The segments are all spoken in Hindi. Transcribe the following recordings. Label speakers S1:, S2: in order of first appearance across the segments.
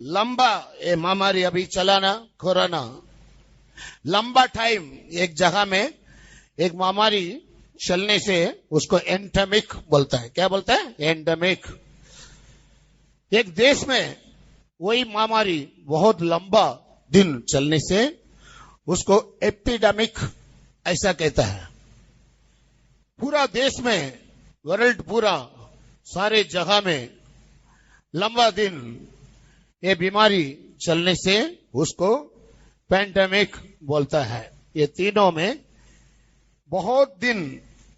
S1: लंबा ये महामारी अभी चला ना, कोरोना, लंबा टाइम एक जगह में एक महामारी चलने से उसको एंडेमिक बोलता है। क्या बोलता है? एंडेमिक। एक देश में वही महामारी बहुत लंबा दिन चलने से उसको एपिडेमिक ऐसा कहता है। पूरा देश में, वर्ल्ड पूरा सारे जगह में लंबा दिन ये बीमारी चलने से उसको पैंडेमिक बोलता है। ये तीनों में बहुत दिन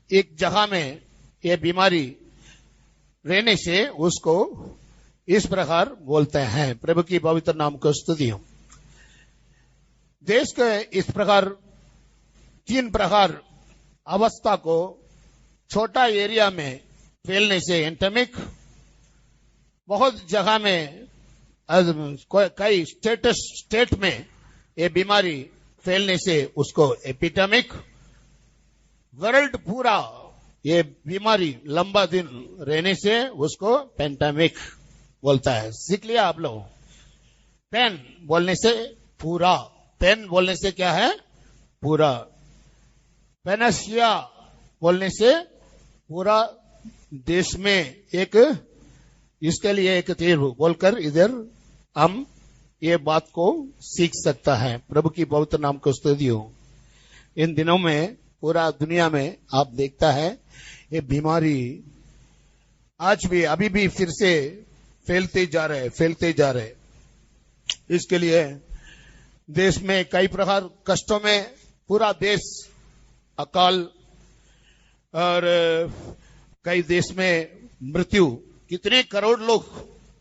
S1: एक जगह में ये बीमारी रहने से उसको इस प्रकार बोलते हैं। प्रभु की पवित्र नाम को स्तुति हो। देश के इस प्रकार तीन प्रकार अवस्था को छोटा एरिया में फैलने से एंडेमिक, बहुत जगह में कई स्टेट में ये बीमारी फैलने से उसको एपिडेमिक, वर्ल्ड पूरा ये बीमारी लंबा दिन रहने से उसको पैंडेमिक बोलता है। सीख लिया आप लोग? पेन बोलने से पूरा, पेन बोलने से क्या है? पूरा। पेनसिया बोलने से पूरा देश में एक, इसके लिए एक तीर बोलकर इधर हम ये बात को सीख सकता है। प्रभु की पवित्र नाम को स्तुति हो। इन दिनों में पूरा दुनिया में आप देखता है ये बीमारी आज भी अभी भी फिर से फैलते जा रहे। इसके लिए देश में कई प्रकार कष्टों में पूरा देश, अकाल और कई देश में मृत्यु, कितने करोड़ लोग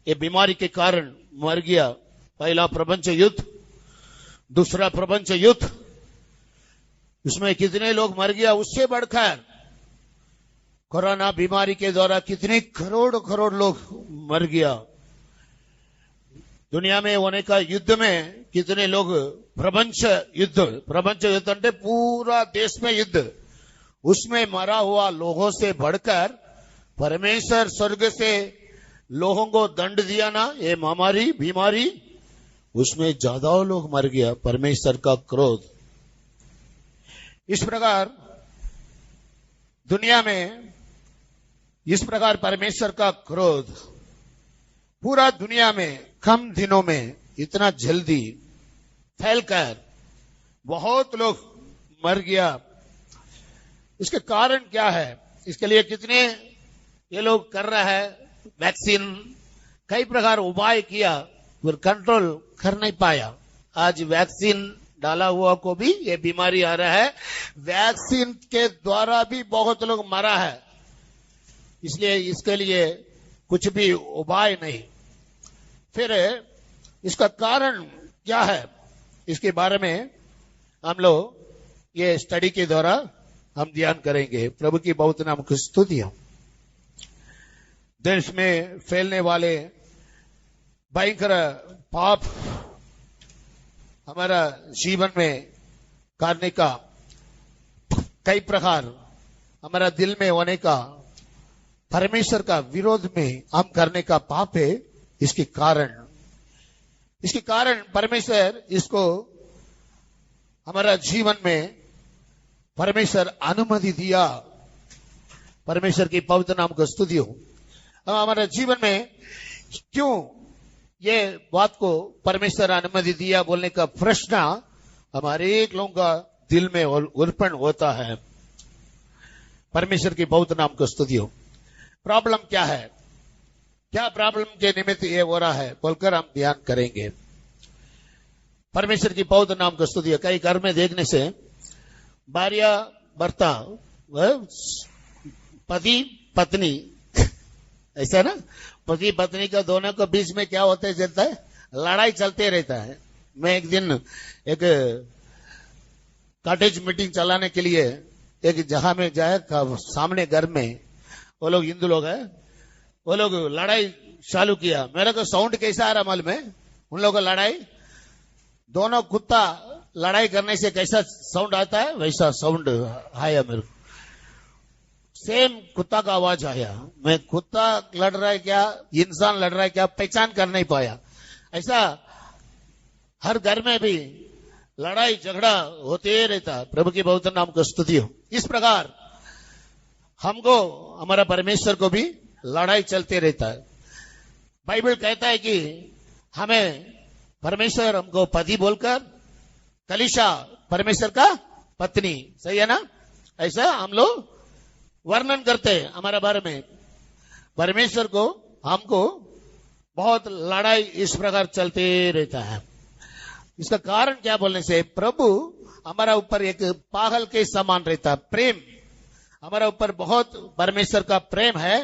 S1: ये बीमारी के कारण मर गया। पहला प्रपंच युद्ध, दूसरा प्रपंच युद्ध, उसमें कितने लोग मर गया। उससे बढ़कर कोरोना बीमारी के द्वारा कितने करोड़ लोग मर गया। दुनिया में होने का युद्ध में कितने लोग, प्रपंच युद्ध अंटे पूरा देश में युद्ध, उसमें मरा हुआ लोगों से बढ़कर परमेश्वर स्वर्ग से लोगों को दंड दिया ना, ये महामारी बीमारी, उसमें ज्यादा लोग मर गया। परमेश्वर का क्रोध। इस प्रकार दुनिया में इस प्रकार परमेश्वर का क्रोध पूरा दुनिया में कम दिनों में इतना जल्दी फैलकर बहुत लोग मर गया। इसके कारण क्या है? इसके लिए कितने ये लोग कर रहा है, वैक्सीन, कई प्रकार उपाय किया, फिर कंट्रोल कर नहीं पाया। आज वैक्सीन डाला हुआ को भी ये बीमारी आ रहा है। वैक्सीन के द्वारा भी बहुत लोग मरा है। इसलिए इसके लिए कुछ भी उपाय नहीं। फिर इसका कारण क्या है, इसके बारे में हम लोग ये स्टडी के द्वारा हम ध्यान करेंगे। प्रभु की पवित्र नाम की स्तुति हो। देश में फैलने वाले भयंकर पाप हमारा जीवन में करने का, कई प्रकार हमारा दिल में होने का, परमेश्वर का विरोध में हम करने का पाप है। इसके कारण परमेश्वर इसको हमारा जीवन में परमेश्वर अनुमति दिया। परमेश्वर की पवित्र नाम को स्तुति हो। हमारा जीवन में क्यों ये बात को परमेश्वर अनुमति दिया बोलने का प्रश्न हमारे एक लोगों का दिल में उत्पन्न होता है। परमेश्वर की पवित्र नाम को स्तुति हो। प्रॉब्लम क्या है? क्या प्रॉब्लम के निमित्त ये हो रहा है बोलकर हम ध्यान करेंगे। परमेश्वर की पवित्र नाम को स्तुति हो। कई घर में देखने से भार्या भर्ता, पति पत्नी, ऐसा ना, पति पत्नी का दोनों के बीच में क्या होता है, चलता है, लड़ाई चलते रहता है। मैं एक दिन एक कॉटेज मीटिंग चलाने के लिए एक जगह में जाए, सामने घर में वो लोग हिंदू लोग है, वो लोग लड़ाई चालू किया। मेरे को साउंड कैसा आ रहा मालूम है? उन लोगों का लड़ाई, दोनों कुत्ता लड़ाई करने से कैसा साउंड आता है वैसा साउंड आया मेरे को। सेम कुत्ता का आवाज आया। मैं कुत्ता लड़ रहा है क्या, इंसान लड़ रहा है क्या, पहचान कर नहीं पाया। ऐसा हर घर में भी लड़ाई झगड़ा होते रहता है। प्रभु की पवित्र नाम को स्तुति हो। इस प्रकार हमको, हमारा परमेश्वर को भी लड़ाई चलते रहता है। बाइबल कहता है कि हमें परमेश्वर हमको पति बोलकर, कलीसिया परमेश्वर का पत्नी, सही है ना? ऐसा हम लोग वर्णन करते हैं हमारे बारे में। परमेश्वर को, हमको बहुत लड़ाई इस प्रकार चलते रहता है। इसका कारण क्या बोलने से, प्रभु हमारा ऊपर एक पागल के समान रहता है। प्रेम हमारा ऊपर बहुत, परमेश्वर का प्रेम है,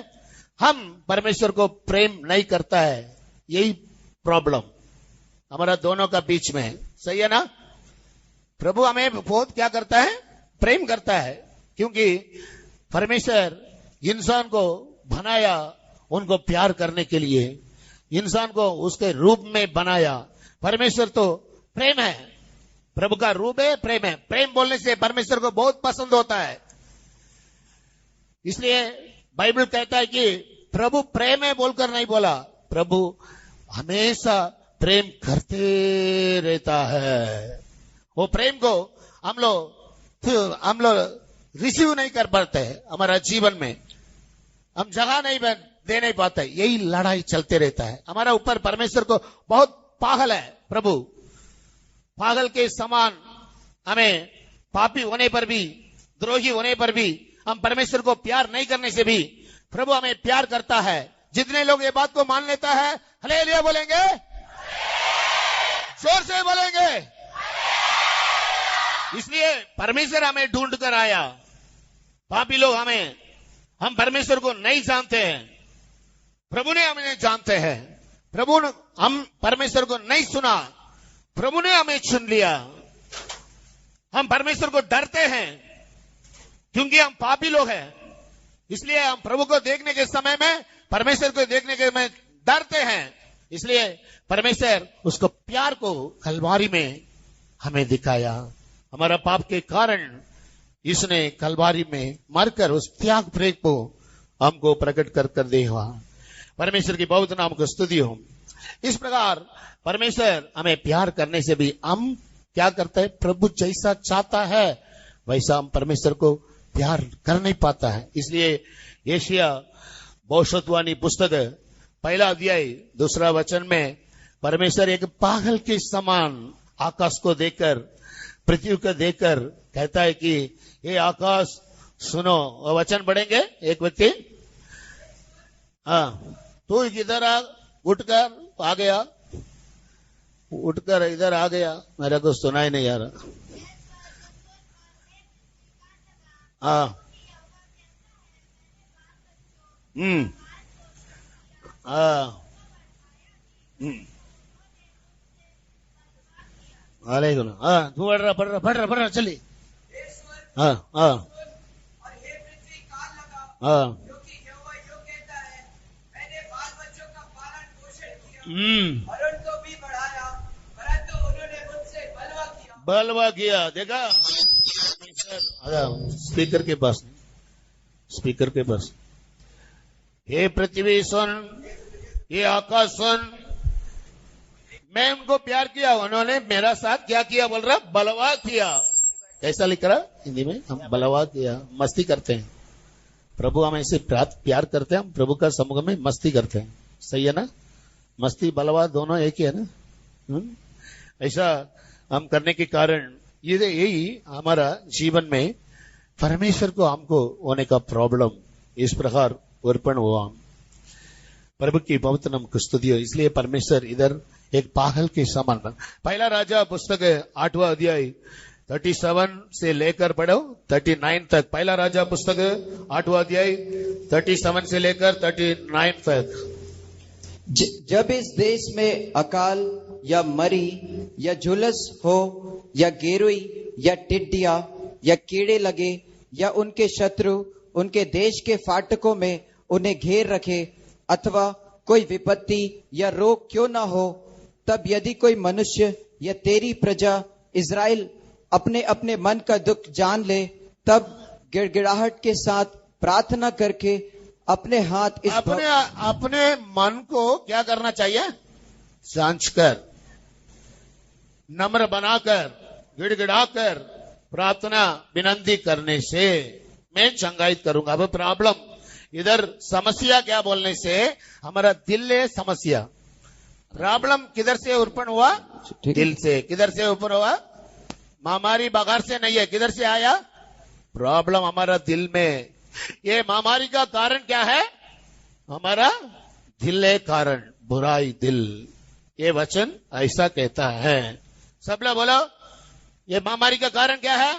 S1: हम परमेश्वर को प्रेम नहीं करता है। यही प्रॉब्लम हमारा दोनों का बीच में है, सही है ना? प्रभु हमें बहुत क्या करता है, प्रेम करता है, क्योंकि परमेश्वर इंसान को बनाया उनको प्यार करने के लिए, इंसान को उसके रूप में बनाया। परमेश्वर तो प्रेम है, प्रभु का रूप है, प्रेम है। प्रेम बोलने से परमेश्वर को बहुत पसंद होता है। इसलिए बाइबल कहता है कि प्रभु प्रेम है बोलकर नहीं बोला, प्रभु हमेशा प्रेम करते रहता है। वो प्रेम को हम लोग रिसीव नहीं कर पाते हैं हमारा जीवन में, हम जगह नहीं दे नहीं पाते। यही लड़ाई चलते रहता है हमारा ऊपर। परमेश्वर को बहुत पागल है प्रभु, पागल के समान। हमें पापी होने पर भी, द्रोही होने पर भी, हम परमेश्वर को प्यार नहीं करने से भी प्रभु हमें प्यार करता है। जितने लोग ये बात को मान लेता है, हालेलुया बोलेंगे, जोर से बोलेंगे। इसलिए परमेश्वर हमें ढूंढ कर आया। पापी लोग हम परमेश्वर को नहीं जानते हैं, प्रभु ने हमें जानते हैं। प्रभु ने, हम परमेश्वर को नहीं सुना, प्रभु ने हमें चुन लिया। हम परमेश्वर को डरते हैं क्योंकि हम पापी लोग हैं। इसलिए हम प्रभु को देखने के समय में, परमेश्वर को देखने के में डरते हैं। इसलिए परमेश्वर उसको प्यार को कलवारी में हमें दिखाया। हमारा पाप के कारण इसने कलवारी में मरकर उस त्याग प्रेम को हमको प्रकट कर देगा। परमेश्वर की पवित्र नाम को स्तुति हो। इस प्रकार परमेश्वर हमें प्यार करने से भी हम क्या करते हैं, प्रभु जैसा चाहता है वैसा हम परमेश्वर को प्यार कर नहीं पाता है। इसलिए यशायाह भविष्यवाणी पुस्तक 1 अध्याय 2 वचन में परमेश्वर एक पागल के समान आकाश को देखकर, पृथ्वी को देखकर कहता है कि ये आकाश सुनो। वचन पढ़ेंगे एक व्यक्ति, तू इधर उठकर आ गया, उठकर इधर आ गया, मेरे को सुनाई नहीं आ रहा। अरे तू बढ़ रहा चली। बलवा किया, देखा? स्पीकर के पास, स्पीकर के पास। हे पृथ्वी सुन, ये आकाश सुन, मैं उनको प्यार किया, उन्होंने मेरा साथ क्या किया, बोल रहा बलवा किया। कैसा लिख रहा हिंदी में? हम बलवा किया, मस्ती करते हैं। प्रभु हमें ऐसे प्यार करते हैं, हम प्रभु का समूह में मस्ती करते हैं, सही है ना? मस्ती बलवा दोनों एक ही है ना? ऐसा हम करने के कारण यही हमारा जीवन में परमेश्वर को हमको होने का प्रॉब्लम इस प्रकार उत्पन्न हुआ। प्रभु की पवित्र नाम की स्तुति हो। इसलिए परमेश्वर इधर एक पागल के समान। 1 राजा पुस्तक 8वां अध्याय 37 से लेकर पढ़ो 39 तक। 1 राजा पुस्तक 8वां अध्याय 37 से लेकर 39 तक।
S2: जब इस देश में अकाल या मरी या झुलस हो या गेरुई या टिड्डिया या कीड़े लगे या उनके शत्रु उनके देश के फाटकों में उन्हें घेर रखे, अथवा कोई विपत्ति या रोग क्यों ना हो, तब यदि कोई मनुष्य या तेरी प्रजा इज़राइल अपने अपने मन का दुख जान ले, तब गिड़गिड़ाहट के साथ प्रार्थना करके अपने हाथ
S1: अपने मन को क्या करना चाहिए? जांच कर, नम्र बनाकर, गिड़गिड़ाकर प्रार्थना विनंती करने से मैं चंगाई करूंगा। अब प्रॉब्लम इधर समस्या क्या बोलने से हमारा दिल है समस्या। प्रॉब्लम किधर से उत्पन्न हुआ? दिल से। किधर से उत्पन्न हुआ? महामारी बाहर से नहीं है, किधर से आया? प्रॉब्लम हमारा दिल में। ये महामारी का कारण क्या है? हमारा दिल है कारण, बुराई दिल। ये वचन ऐसा कहता है। सब लोग बोलो, ये महामारी का कारण क्या है?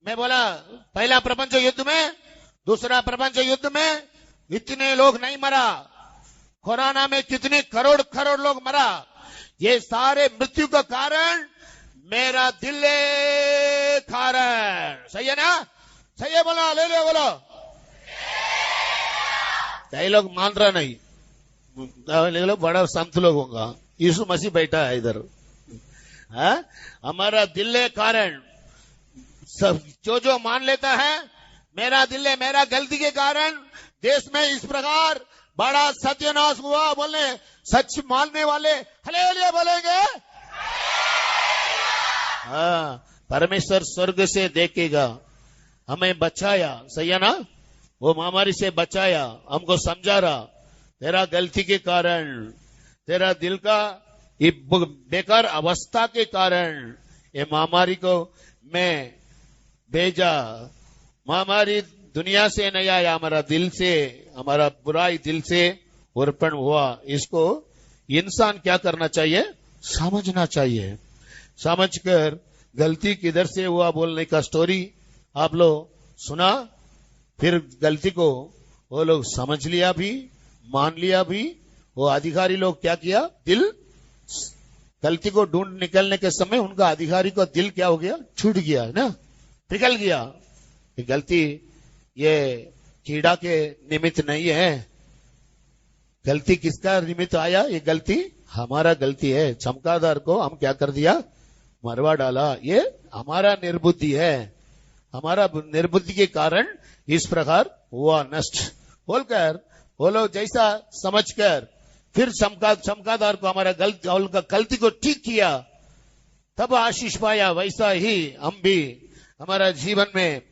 S1: मैं बोला पहला प्रपंच युद्ध में, दूसरा प्रपंच युद्ध में इतने लोग नहीं मरा, कोरोना में कितने करोड़ करोड़ लोग मरा। ये सारे मृत्यु का कारण मेरा दिल है कारण। सही है ना? सही है, बोलो ले लो बोलो। कई लोग मान रहा नहीं, लोग बड़ा संत लोग होगा। यीशु मसीह बैठा है इधर। हमारा दिल है कारण। सब जो मान लेता है मेरा दिल है, मेरा गलती के कारण देश में इस प्रकार बड़ा सत्यानाश हुआ। बोलने सच मानने वाले हालेलुया बोलेंगे। हाँ, परमेश्वर स्वर्ग से देखेगा, हमें बचाया। सही है ना? वो महामारी से बचाया, हमको समझा रहा तेरा गलती के कारण, तेरा दिल का बेकार अवस्था के कारण ये महामारी को मैं भेजा। महामारी दुनिया से नहीं आया, हमारा दिल से, हमारा बुराई दिल से उत्पन्न हुआ। इसको इंसान क्या करना चाहिए? समझना चाहिए। समझकर गलती किधर से हुआ बोलने का स्टोरी आप लोग सुना। फिर गलती को वो लोग समझ लिया भी, मान लिया भी। वो अधिकारी लोग क्या किया? दिल, गलती को ढूंढ निकलने के समय उनका अधिकारी को दिल क्या हो गया? छूट गया है ना, पिघल गया। ये गलती ये कीड़ा के निमित्त नहीं है। गलती किसका निमित्त आया? ये गलती हमारा गलती है। चमकादार को हम क्या कर दिया? मरवा डाला। ये हमारा निर्बुद्धि है। हमारा निर्बुद्धि के कारण इस प्रकार हुआ नष्ट। बोलकर वो लोग जैसा समझकर फिर चमकादार को हमारा गलती को ठीक किया, तब आशीष पाया। वैसा ही हम भी हमारा जीवन में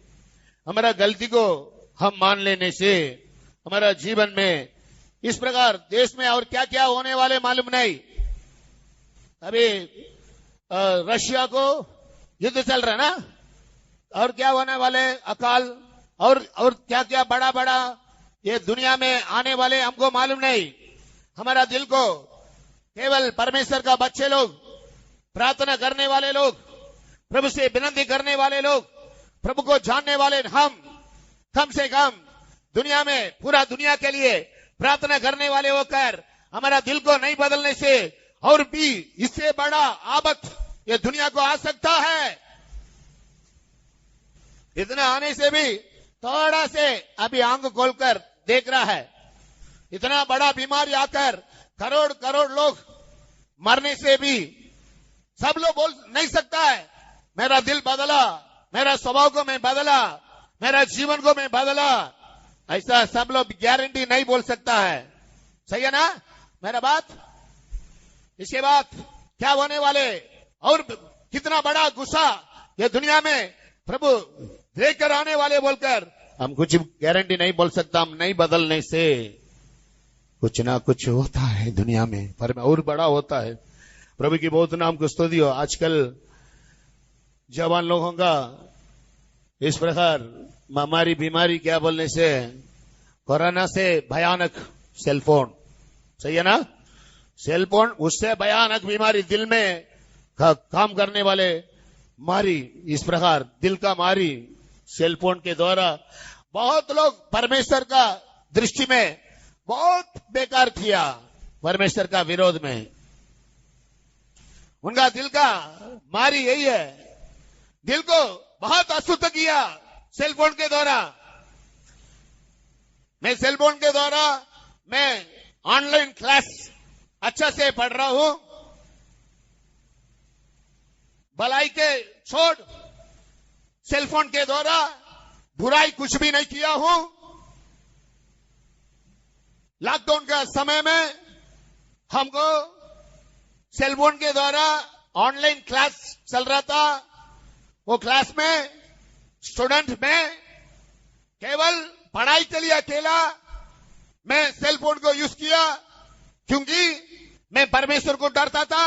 S1: हमारा गलती को हम मान लेने से हमारा जीवन में इस प्रकार देश में और क्या क्या होने वाले मालूम नहीं। अभी रशिया को युद्ध चल रहा है ना, और क्या होने वाले अकाल और क्या क्या बड़ा बड़ा ये दुनिया में आने वाले हमको मालूम नहीं। हमारा दिल को केवल परमेश्वर का बच्चे लोग, प्रार्थना करने वाले लोग, प्रभु से विनती करने वाले लोग, प्रभु को जानने वाले हम कम से कम दुनिया में पूरा दुनिया के लिए प्रार्थना करने वाले होकर हमारा दिल को नहीं बदलने से और भी इससे बड़ा आफत ये दुनिया को आ सकता है। इतना आने से भी थोड़ा से अभी आंख खोलकर देख रहा है। इतना बड़ा बीमारी आकर करोड़ करोड़ लोग मरने से भी सब लोग बोल नहीं सकता है मेरा दिल बदला, मेरा स्वभाव को मैं बदला, मेरा जीवन को मैं बदला। ऐसा सब लोग गारंटी नहीं बोल सकता है। सही है ना मेरा बात? इसके बाद क्या होने वाले और कितना बड़ा गुस्सा ये दुनिया में प्रभु देकर आने वाले बोलकर हम कुछ गारंटी नहीं बोल सकता। हम नहीं बदलने से कुछ ना कुछ होता है दुनिया में, पर और बड़ा होता है। प्रभु की बहुत नाम को स्तुति हो। आजकल जवान लोगों का इस प्रकार महामारी बीमारी क्या बोलने से, कोरोना से भयानक सेलफोन। सही है ना? सेलफोन उससे भयानक बीमारी, दिल में काम करने वाले मारी, इस प्रकार दिल का मारी सेलफोन के द्वारा बहुत लोग परमेश्वर का दृष्टि में बहुत बेकार किया। परमेश्वर का विरोध में उनका दिल का मारी यही है, दिल को बहुत अशुद्ध किया सेलफोन के द्वारा। मैं सेलफोन के द्वारा मैं ऑनलाइन क्लास अच्छा से पढ़ रहा हूं, भलाई के छोड़ सेलफोन के द्वारा बुराई कुछ भी नहीं किया हूं। लॉकडाउन का समय में हमको सेल फोन के द्वारा ऑनलाइन क्लास चल रहा था। वो क्लास में स्टूडेंट में केवल पढ़ाई के लिए अकेला मैं सेल फोन को यूज किया, क्योंकि मैं परमेश्वर को डरता था।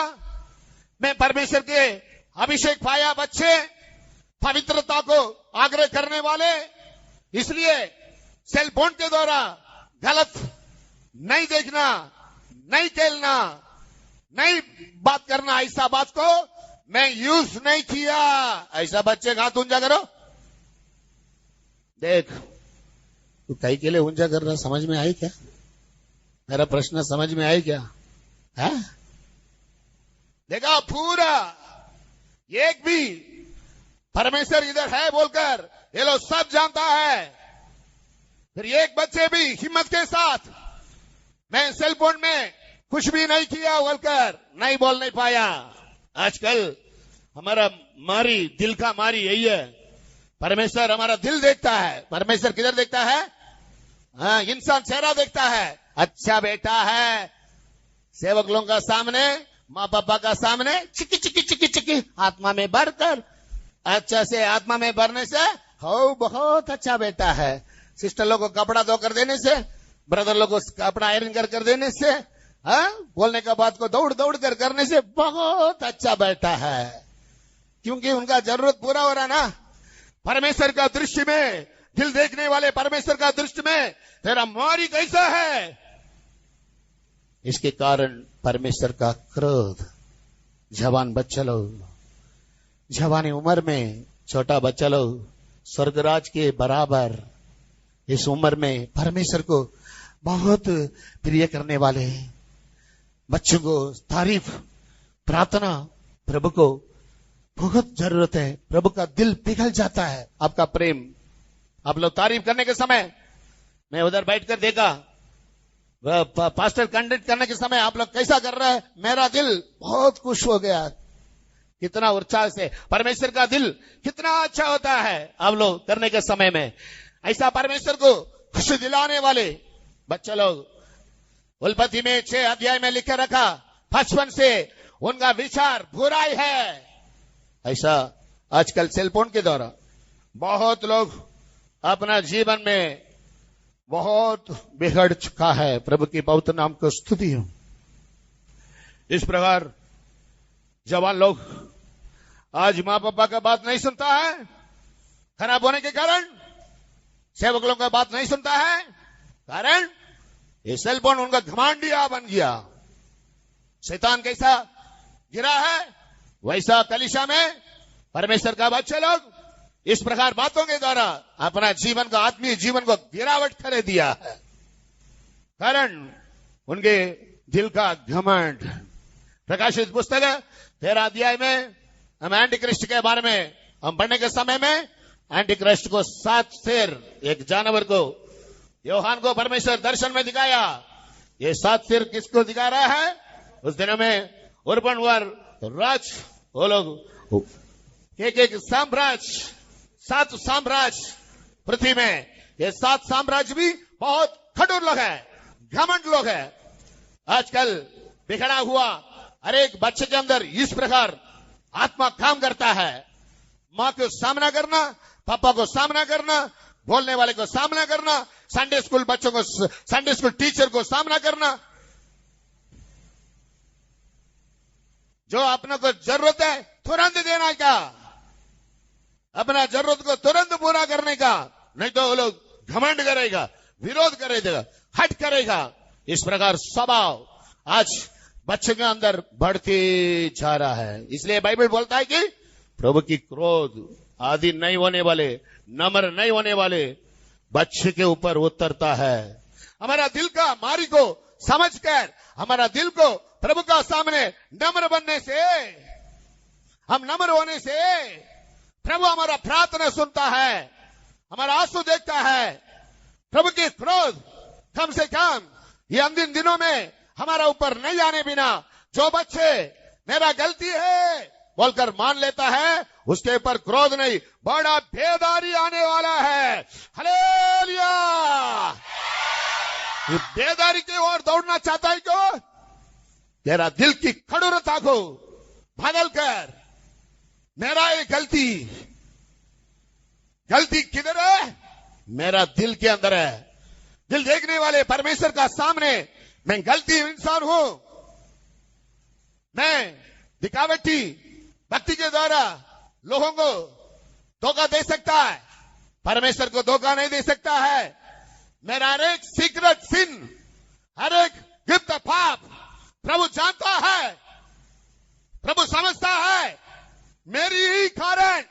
S1: मैं परमेश्वर के अभिषेक पाया बच्चे, पवित्रता को आग्रह करने वाले, इसलिए सेल फोन के द्वारा गलत नहीं देखना, नहीं खेलना, नहीं बात करना, ऐसा बात को मैं यूज नहीं किया। ऐसा बच्चे हाथ ऊंचा करो। देख तू कहीं के लिए ऊंचा कर रहा, समझ में आई क्या? मेरा प्रश्न समझ में आई क्या? है? देखा पूरा एक भी परमेश्वर इधर है बोलकर ये लोग सब जानता है। फिर एक बच्चे भी हिम्मत के साथ मैं सेल फोन में कुछ भी नहीं किया बोलकर नहीं बोल नहीं पाया। आजकल हमारा मारी, दिल का मारी यही है। परमेश्वर हमारा दिल देखता है। परमेश्वर किधर देखता है? हाँ, इंसान चेहरा देखता है। अच्छा बेटा है, सेवक लोगों का सामने, माँ पापा का सामने चिकी चिकी चिकी चिकी आत्मा में भरकर, अच्छा से आत्मा में भरने से हो बहुत अच्छा बेटा है। सिस्टर लोग को कपड़ा धोकर देने से, ब्रदर लोग को कपड़ा आयरन कर देने से, हाँ, बोलने का बात को दौड़ दौड़ कर करने से बहुत अच्छा बेटा है, क्योंकि उनका जरूरत पूरा हो रहा ना। परमेश्वर का दृष्टि में, दिल देखने वाले परमेश्वर का दृष्टि में तेरा मारी कैसा है? इसके कारण परमेश्वर का क्रोध। जवान बच्चा लोग, जवानी उम्र में छोटा बच्चा लोग स्वर्गराज के बराबर इस उम्र में परमेश्वर को बहुत प्रिय करने वाले हैं। बच्चों को तारीफ, प्रार्थना प्रभु को बहुत जरूरत है। प्रभु का दिल पिघल जाता है। आपका प्रेम, आप लोग तारीफ करने के समय, मैं उधर बैठकर देखा पास्टर कंडक्ट करने के समय आप लोग कैसा कर रहा है, मेरा दिल बहुत खुश हो गया। कितना उत्साह से परमेश्वर का दिल कितना अच्छा होता है आप लोग करने के समय में। ऐसा परमेश्वर को खुशी दिलाने वाले बच्चे लोग उत्पत्ति में 6 अध्याय में लिखे रखा, बचपन से उनका विचार बुराई है। ऐसा आजकल सेल फोन के द्वारा बहुत लोग अपना जीवन में बहुत बिगड़ चुका है। प्रभु की पवित्र नाम को स्तुति हो। इस प्रकार जवान लोग आज माँ पापा का बात नहीं सुनता है, खराब होने के कारण सेवक लोगों का बात नहीं सुनता है, कारण ये सेल फोन उनका घमंडिया बन गया। शैतान कैसा गिरा है, वैसा कलीसिया में परमेश्वर का बच्चे लोग इस प्रकार बातों के द्वारा अपना जीवन का, आत्मीय जीवन को गिरावट कर दिया है, कारण उनके दिल का घमंड। प्रकाशित पुस्तक 13 अध्याय में हम एंटी क्रिस्ट के बारे में हम पढ़ने के समय में एंटी क्रिस्ट को 7 शेर, एक जानवर को यूहन्ना को परमेश्वर दर्शन में दिखाया। ये 7 शेर किसको दिखा रहा है? उस दिनों में उर्पणवर राज, वो लोग एक साम्राज्य, 7 साम्राज्य पृथ्वी में, ये 7 साम्राज्य भी बहुत कठोर लोग है, घमंड लोग है। आजकल बिखरा हुआ हर एक बच्चे के अंदर इस प्रकार आत्मा काम करता है। माँ को सामना करना, पापा को सामना करना, बोलने वाले को सामना करना, संडे स्कूल बच्चों को, संडे स्कूल टीचर को सामना करना, जो अपने को जरूरत है तुरंत देना का, अपना जरूरत को तुरंत पूरा करने का, नहीं तो वो लोग घमंड करेगा, विरोध करेगा, हट करेगा। इस प्रकार स्वभाव आज बच्चे के अंदर बढ़ते जा रहा है। इसलिए बाइबल बोलता है कि प्रभु की क्रोध आदि नहीं होने वाले, नम्र नहीं होने वाले बच्चे के ऊपर उतरता है। हमारा दिल का मारी को समझकर, हमारा दिल को प्रभु का सामने नम्र बनने से, हम नम्र होने से प्रभु हमारा प्रार्थना सुनता है, हमारा आंसू देखता है। प्रभु की क्रोध कम से कम ये अंतिम दिनों में हमारा ऊपर नहीं आने बिना, जो बच्चे मेरा गलती है बोलकर मान लेता है, उसके ऊपर क्रोध नहीं, बड़ा बेदारी आने वाला है। हालेलुया! ये बेदारी की ओर दौड़ना चाहता है क्यों? तेरा दिल की कठोरता को बदल कर, मेरा ये गलती किधर है? मेरा दिल के अंदर है। दिल देखने वाले परमेश्वर का सामने मैं गलती इंसान हूं। मैं दिखावटी भक्ति के द्वारा लोगों को धोखा दे सकता है, परमेश्वर को धोखा नहीं दे सकता है। मेरा हर एक सीक्रेट सिन, हर एक गुप्त पाप प्रभु जानता है, प्रभु समझता है। मेरी ही कारण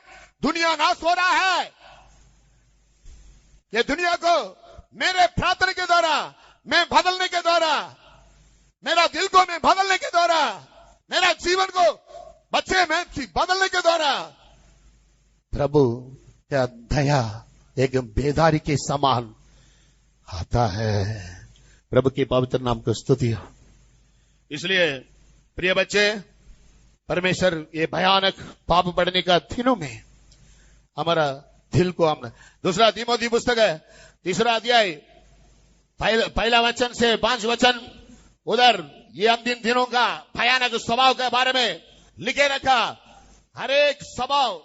S1: दुनिया नाश हो रहा है। ये दुनिया को मेरे प्रार्थना के द्वारा, मैं बदलने के द्वारा, मेरा दिल को मैं बदलने के द्वारा, मेरा जीवन को बच्चे में बदलने के द्वारा प्रभु क्या दया एक बेदारी के समान आता है। प्रभु के पवित्र नाम को स्तुति हो। इसलिए प्रिय बच्चे, परमेश्वर ये भयानक पाप पड़ने का दिनों में हमारा दिल को हमने, दूसरा तीमोथी पुस्तक है 3 अध्याय पहला वचन से 5 वचन, उधर ये अंतिम दिनों का भयानक स्वभाव के बारे में लिखे रखा। हर एक स्वभाव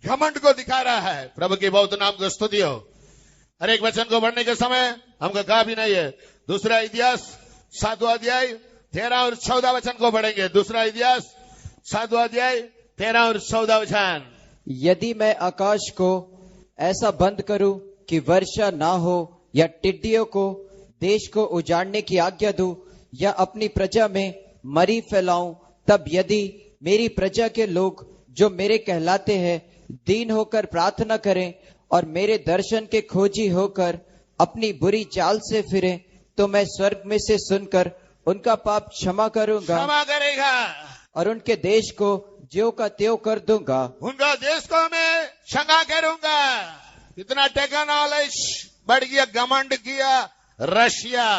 S1: घमंड को दिखा रहा है। प्रभु के बहुत नाम को स्तुति हो। हर एक वचन को पढ़ने के समय हमको कहा भी नहीं है। दूसरा इतिहास 7वां अध्याय 13 और 14 वचन को पढ़ेंगे। दूसरा इतिहास 7वां अध्याय 13 और 14 वचन।
S2: यदि मैं आकाश को ऐसा बंद करूं कि वर्षा ना हो, या टिड्डियों को देश को उजाड़ने की आज्ञा दूं, या अपनी प्रजा में मरी फैलाऊं, तब यदि मेरी प्रजा के लोग जो मेरे कहलाते हैं दीन होकर प्रार्थना करें और मेरे दर्शन के खोजी होकर अपनी बुरी चाल से फिरें, तो मैं स्वर्ग में से सुनकर उनका पाप क्षमा करेगा और उनके देश को ज्यों का त्यों कर दूंगा।
S1: उनका देश को मैं क्षमा करूंगा। इतना टेक्नोलॉजी बढ़ गया, घमंड किया। रशिया,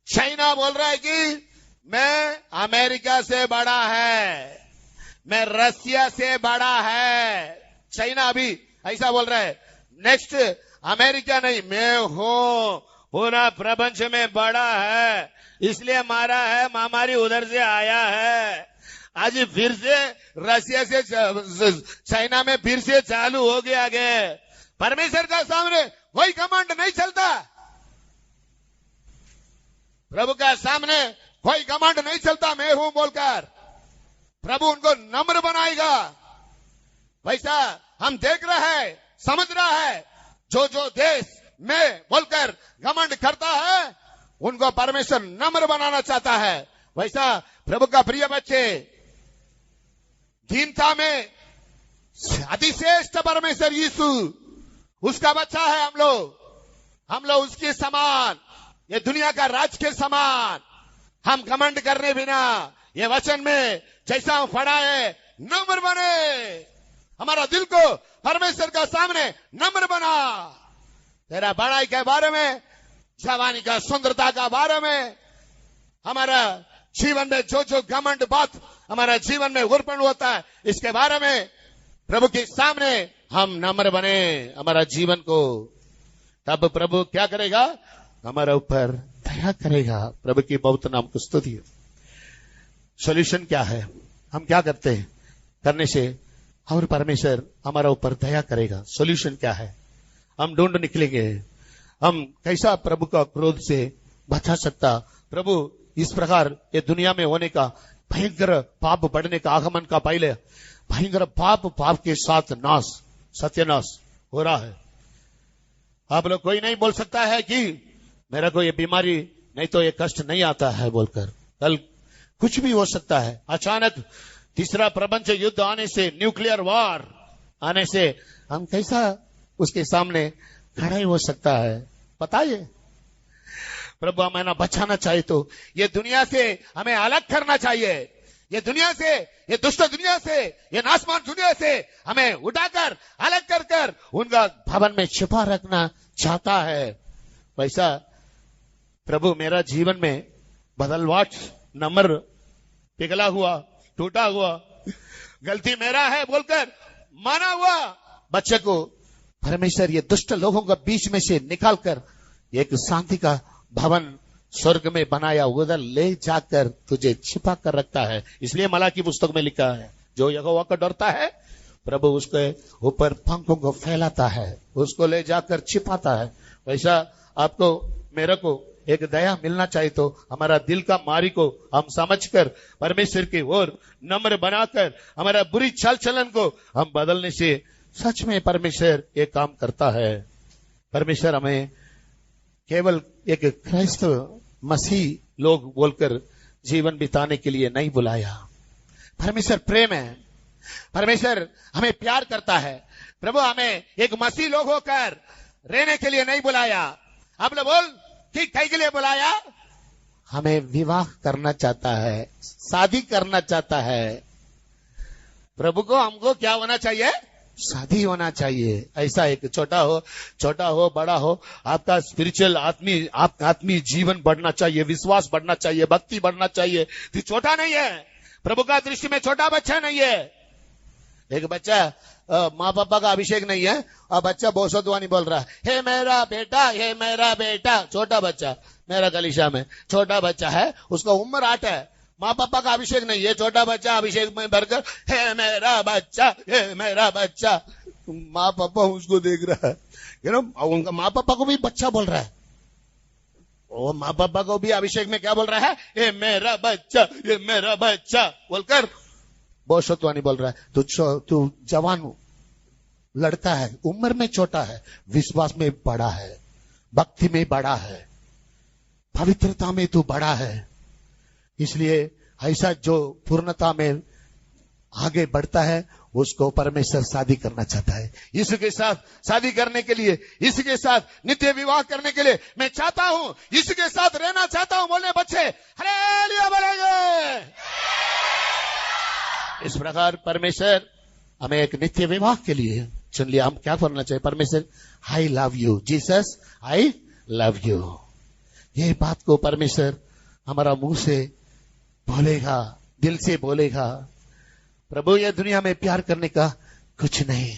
S1: चाइना बोल रहा है कि मैं अमेरिका से बड़ा है, मैं रशिया से बड़ा है। चाइना अभी ऐसा बोल रहा है। नेक्स्ट अमेरिका नहीं, मैं हूं पूरा प्रपंच में बड़ा है, इसलिए मारा है, महामारी उधर से आया है। आज फिर से रशिया से चाइना में फिर से चालू हो गया आगे। परमेश्वर का सामने कोई कमांड नहीं चलता। प्रभु का सामने कोई कमांड नहीं चलता। मैं हूं बोलकर प्रभु उनको नम्र बनाएगा। वैसा हम देख रहे हैं, समझ रहा है। जो जो देश में बोलकर घमंड करता है, उनको परमेश्वर नम्र बनाना चाहता है। वैसा प्रभु का प्रिय बच्चे, दीनता में अतिश्रेष्ठ परमेश्वर यीशु, उसका बच्चा है हम लोग उसके समान, ये दुनिया का राज के समान हम घमंड करने बिना, ये वचन में जैसा हम पढ़ा है, नम्र बने। हमारा दिल को परमेश्वर का सामने नम्र बना। तेरा बड़ाई के बारे में, जवानी का सुंदरता का बारे में, हमारा जीवन में जो जो घमंड बात हमारा जीवन में उत्पन्न होता है, इसके बारे में प्रभु के सामने हम नम्र बने हमारा जीवन को। तब प्रभु क्या करेगा? हमारा ऊपर दया करेगा। प्रभु की बहुत नाम को स्तुति। सॉल्यूशन क्या है? हम क्या करते हैं करने से और परमेश्वर हमारा ऊपर दया करेगा? सॉल्यूशन क्या है? हम ढूंढ निकलेंगे हम कैसा प्रभु का क्रोध से बचा सकता। प्रभु इस प्रकार ये दुनिया में होने का भयंकर पाप बढ़ने का आगमन का पहले भयंकर पाप के साथ नाश, सत्यानाश हो रहा है। आप लोग कोई नहीं बोल सकता है कि मेरा को ये बीमारी नहीं तो ये कष्ट नहीं आता है बोलकर। कल कुछ भी हो सकता है। अचानक तीसरा प्रपंच युद्ध आने से, न्यूक्लियर वॉर आने से हम कैसा उसके सामने खड़ा हो सकता है? बताइए। प्रभु हमें बचाना चाहिए तो ये दुनिया से हमें अलग करना चाहिए। ये दुनिया से, ये दुष्ट दुनिया से, ये नासमान दुनिया से हमें उठाकर अलग कर कर उनका भवन में छिपा रखना चाहता है। वैसा प्रभु मेरा जीवन में बदलवाट, नम्र, पिघला हुआ, टूटा हुआ, गलती मेरा है बोलकर माना हुआ बच्चे को परमेश्वर ये दुष्ट लोगों के बीच में से निकालकर एक शांति का भवन स्वर्ग में बनाया उधर ले जाकर तुझे छिपा कर रखता है। इसलिए मलाकी पुस्तक में लिखा है, जो यहोवा को डरता है प्रभु उसके ऊपर पंखों को फैलाता है, उसको ले जाकर छिपाता है। वैसा आपको मेरे को एक दया मिलना चाहिए, तो हमारा दिल का मारी को हम समझकर परमेश्वर की ओर नम्र बनाकर हमारा बुरी चाल चलन को हम बदलने से सच में परमेश्वर ये काम करता है। परमेश्वर हमें केवल एक क्राइस्त मसीह लोग बोलकर जीवन बिताने के लिए नहीं बुलाया। परमेश्वर प्रेम है, परमेश्वर हमें प्यार करता है। प्रभु हमें एक मसीह लोग होकर रहने के लिए नहीं बुलाया। आप लोग बोल ठीक कई के लिए बुलाया? हमें विवाह करना चाहता है, शादी करना चाहता है। प्रभु को हमको क्या होना चाहिए? शादी होना चाहिए। ऐसा एक छोटा हो बड़ा हो, आपका स्पिरिचुअल आत्मी जीवन बढ़ना चाहिए, विश्वास बढ़ना चाहिए, भक्ति बढ़ना चाहिए। तो छोटा नहीं है, प्रभु का दृष्टि में छोटा बच्चा नहीं है। एक बच्चा माँ पापा का अभिषेक नहीं है और बच्चा बोसतवानी बोल रहा है, हे मेरा बेटा, हे मेरा बेटा। छोटा बच्चा, मेरा कलीसिया में छोटा बच्चा है, उसका उम्र 8 है, माँ पापा का अभिषेक नहीं है। छोटा बच्चा अभिषेक में भरकर हे मेरा बच्चा, हे मेरा बच्चा। माँ पापा उसको देख रहा है, उनका माँ पापा को भी बच्चा बोल रहा है, वो माँ पापा को भी अभिषेक में क्या बोल रहा है? ये मेरा बच्चा, ये मेरा बच्चा बोलकर बोसतवानी बोल रहा है। तू जवान लड़का है, उम्र में छोटा है, विश्वास में बड़ा है, भक्ति में बड़ा है, पवित्रता में तू बड़ा है। इसलिए ऐसा जो पूर्णता में आगे बढ़ता है उसको परमेश्वर शादी करना चाहता है। इसके साथ शादी करने के लिए, इसके साथ नित्य विवाह करने के लिए मैं चाहता हूं, इसके साथ रहना चाहता हूं। बोलने बच्चे हालेलुया बोलेंगे। इस प्रकार परमेश्वर हमें एक नित्य विवाह के लिए चुन लिया। हम क्या करना चाहिए? परमेश्वर I love you Jesus, I love you. ये बात को परमेश्वर हमारा मुंह से बोलेगा, दिल से बोलेगा। प्रभु ये दुनिया में प्यार करने का कुछ नहीं,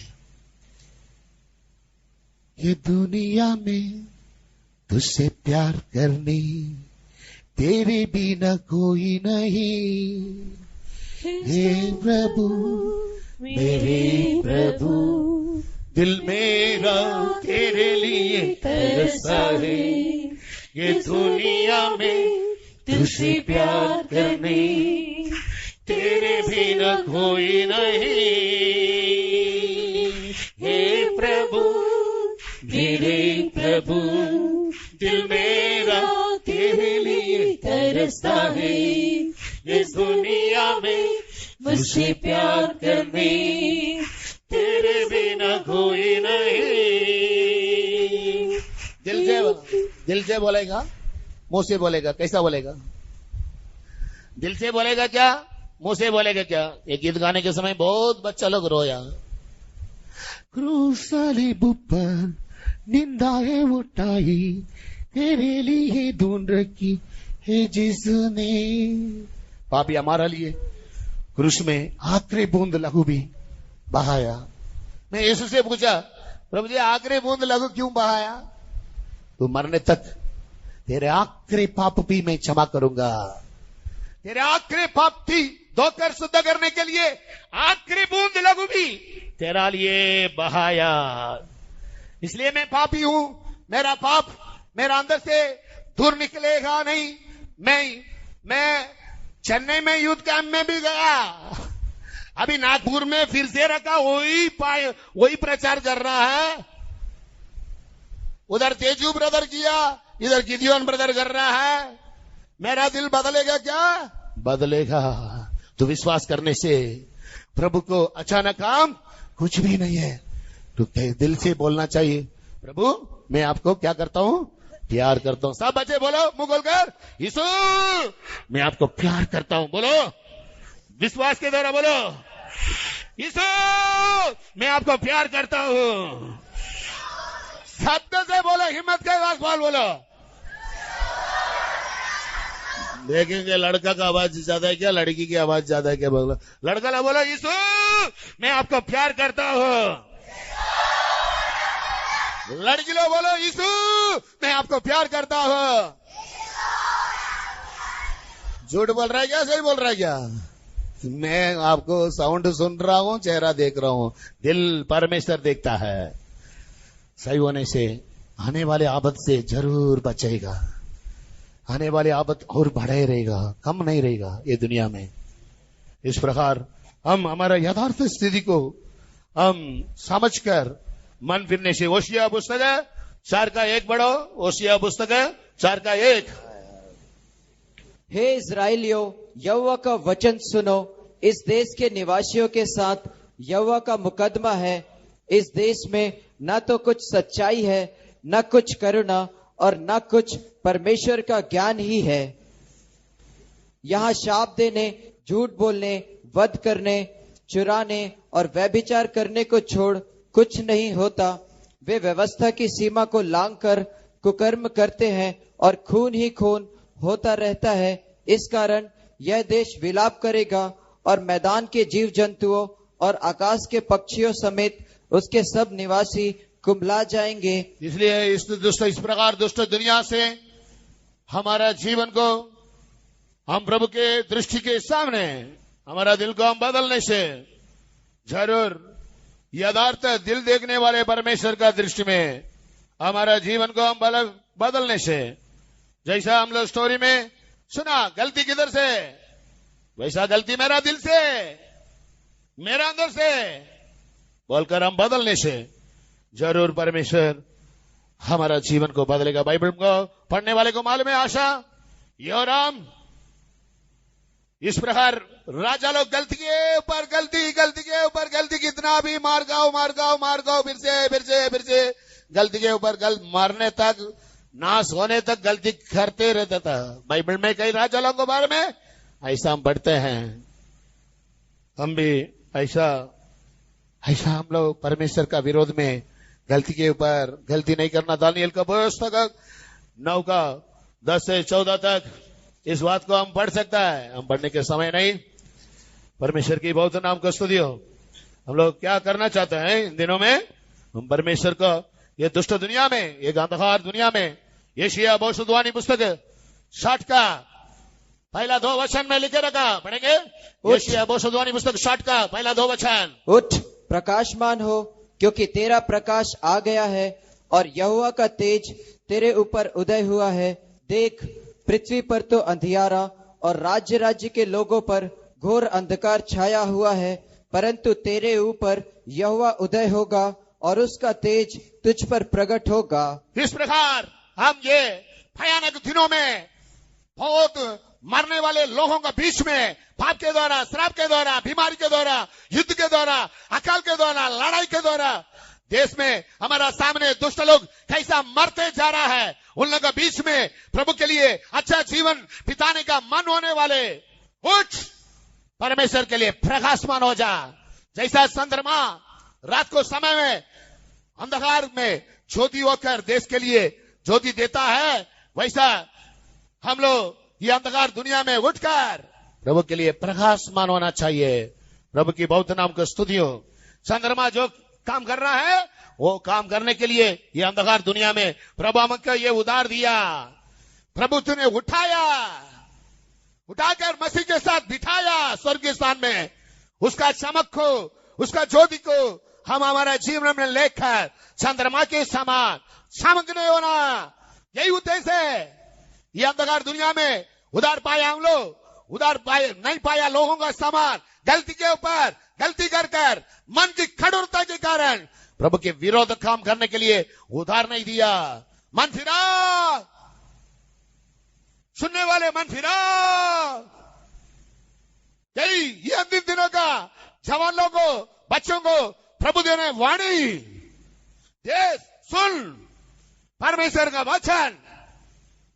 S1: ये दुनिया में तुझसे प्यार करने तेरे बिना कोई नहीं। हे प्रभु मेरे प्रभु, दिल मेरा तेरे लिए तरसा है। ये दुनिया में तुझसे प्यार करने तेरे बिना कोई नहीं। हे प्रभु मेरे प्रभु, दिल मेरा तेरे लिए तरसता है। इस दुनिया में मुझसे प्यार करने तेरे बिना कोई नहीं। दिल से बोलेगा, मुंह से बोलेगा? कैसा बोलेगा? दिल से बोलेगा क्या, मुंह से बोलेगा क्या? एक गीत गाने के समय बहुत बच्चा लोग रोया। क्रूसाली ऊपर निंदाएं उठाई, तेरे लिए ढूंढ रखी है जिसने। पापी हमारा लिए क्रूस में आखिरी बूंद लहू भी बहाया। मैं यीशु से पूछा, प्रभु जी आखिरी बूंद लहू क्यों बहाया? तू मरने तक तेरे आखिरी पाप भी मैं क्षमा करूंगा। तेरे आखिरी पाप थी धोकर शुद्ध करने के लिए आखिरी बूंद लहू भी तेरा लिए बहाया। इसलिए मैं पापी हूं, मेरा पाप मेरा अंदर से दूर निकलेगा नहीं। मैं चेन्नई में यूथ कैंप में भी गया, अभी नागपुर में फिर से रखा, वही प्रचार कर रहा है। उधर तेजू ब्रदर किया, इधर गिदियोन ब्रदर कर रहा है। मेरा दिल बदलेगा क्या? बदलेगा। तो विश्वास करने से प्रभु को अचानक काम कुछ भी नहीं है। तो दिल से बोलना चाहिए, प्रभु मैं आपको क्या करता हूं? प्यार करता हूं। सब बच्चे बोलो मुंह खोलकर, यीशु मैं आपको प्यार करता हूं। बोलो विश्वास के द्वारा बोलो, यीशु मैं आपको प्यार करता हूं। शब्द से बोलो, हिम्मत के साथ बोलो। देखेंगे लड़का का आवाज ज्यादा है क्या, लड़की की आवाज ज्यादा है क्या? बोलो लड़का ना बोलो, यीशु मैं आपको प्यार करता हूं। लड़की लोग बोलो, यीशु मैं आपको प्यार करता हूं। झूठ बोल रहा है क्या, सही बोल रहा है क्या? मैं आपको साउंड सुन रहा हूं, चेहरा देख रहा हूं, दिल परमेश्वर देखता है। सही होने से आने वाले आफत से जरूर बचेगा। आने वाले आफत और बढ़े रहेगा, कम नहीं रहेगा ये दुनिया में। इस प्रकार हम हमारा यथार्थ स्थिति को हम समझकर मन फिरने से ओशिया पुस्तक 4:1 पढ़ो। ओशिया पुस्तक 4:1।
S2: हे इस्राएलियों, यहोवा का वचन सुनो। इस देश के निवासियों के साथ यहोवा का मुकदमा है। इस देश में न तो कुछ सच्चाई है, न कुछ करुणा, और न कुछ परमेश्वर का ज्ञान ही है। यहाँ शाप देने, झूठ बोलने, वध करने, चुराने और व्यभिचार करने को छोड़ कुछ नहीं होता। वे व्यवस्था की सीमा को लांघकर कुकर्म करते हैं और खून ही खून होता रहता है। इस कारण यह देश विलाप करेगा और मैदान के जीव जंतुओं और आकाश के पक्षियों समेत उसके सब निवासी कुंभला जाएंगे।
S1: इसलिए इस प्रकार दुष्ट दुनिया से हमारा जीवन को हम प्रभु के दृष्टि के सामने हमारा दिल को हम बदलने से जरूर यथार्थ दिल देखने वाले परमेश्वर का दृष्टि में हमारा जीवन को हम बदलने से, जैसा हम लोग स्टोरी में सुना, गलती किधर से, वैसा गलती मेरा दिल से, मेरा अंदर से बोलकर हम बदलने से जरूर परमेश्वर हमारा जीवन को बदलेगा। बाइबल को पढ़ने वाले को मालूम है आशा योराम इस प्रकार राजा लोग गलती के ऊपर गलती कितना भी मार गाओ फिर से गलती के ऊपर मारने तक, नाश होने तक गलती करते रहता था। बाइबल में कई राजा लोगों के बारे में ऐसा हम पढ़ते हैं। हम भी ऐसा हम लोग परमेश्वर का विरोध में गलती के ऊपर गलती नहीं करना। दानियल का पुस्तक 9:10 से 14 तक इस बात को हम पढ़ सकता है। हम पढ़ने के समय नहीं। परमेश्वर की बहुत नाम को स्तुति हो। हम लोग क्या करना चाहते हैं इन दिनों में, हम परमेश्वर को ये दुष्ट दुनिया में, ये अंधकार दुनिया में, यशायाह भविष्यद्वाणी पुस्तक 60 का पहला 2 वचन में लिखे रखा, पढ़ेंगे। यशायाह भविष्यद्वाणी पुस्तक 60 का पहला 2 वचन।
S2: उठ, प्रकाशमान हो, क्योंकि तेरा प्रकाश आ गया है और यहोवा का तेज तेरे ऊपर उदय हुआ है। देख, पृथ्वी पर तो अंधियारा और राज्य राज्य के लोगों पर घोर अंधकार छाया हुआ है, परंतु तेरे ऊपर यहोवा उदय होगा और उसका तेज तुझ पर प्रकट होगा।
S1: इस प्रकार हम ये भयानक दिनों में बहुत मरने वाले लोगों के बीच में, पाप के द्वारा, श्राप के द्वारा, बीमारी के द्वारा, युद्ध के द्वारा, अकाल के द्वारा, लड़ाई के द्वारा देश में हमारा सामने दुष्ट लोग कैसा मरते जा रहा है, उन लोगों के बीच में प्रभु के लिए अच्छा जीवन बिताने का मन होने वाले, उठ परमेश्वर के लिए प्रकाशमान हो जा। जैसा चंद्रमा रात को समय में अंधकार में ज्योति होकर देश के लिए ज्योति देता है, वैसा हम लोग ये अंधकार दुनिया में उठकर प्रभु के लिए प्रकाशमान होना चाहिए। प्रभु की बहुत नाम को स्तुति हो। चंद्रमा जो काम कर रहा है वो काम करने के लिए ये अंधकार दुनिया में प्रभु हमको ये उधार दिया। प्रभु तूने उठाकर मसीह के साथ बिठाया स्वर्ग के स्थान में। उसका चमक को, उसका ज्योति को हम हमारा जीवन में लेकर चंद्रमा के समान चमकने होना, यही उद्देश्य है। ये अंधकार दुनिया में उधार पाया हम लोग, उधार पाए नहीं पाया लोगों का समान गलती के ऊपर गलती कर मन की कठोरता के कारण प्रभु के विरोध काम करने के लिए उधार नहीं दिया। मन फिरा, सुनने वाले मन फिरा। यही ये अंतिम दिनों का जवान लोगों को, बच्चों को प्रभु देने वाणी, देश सुन परमेश्वर का वचन।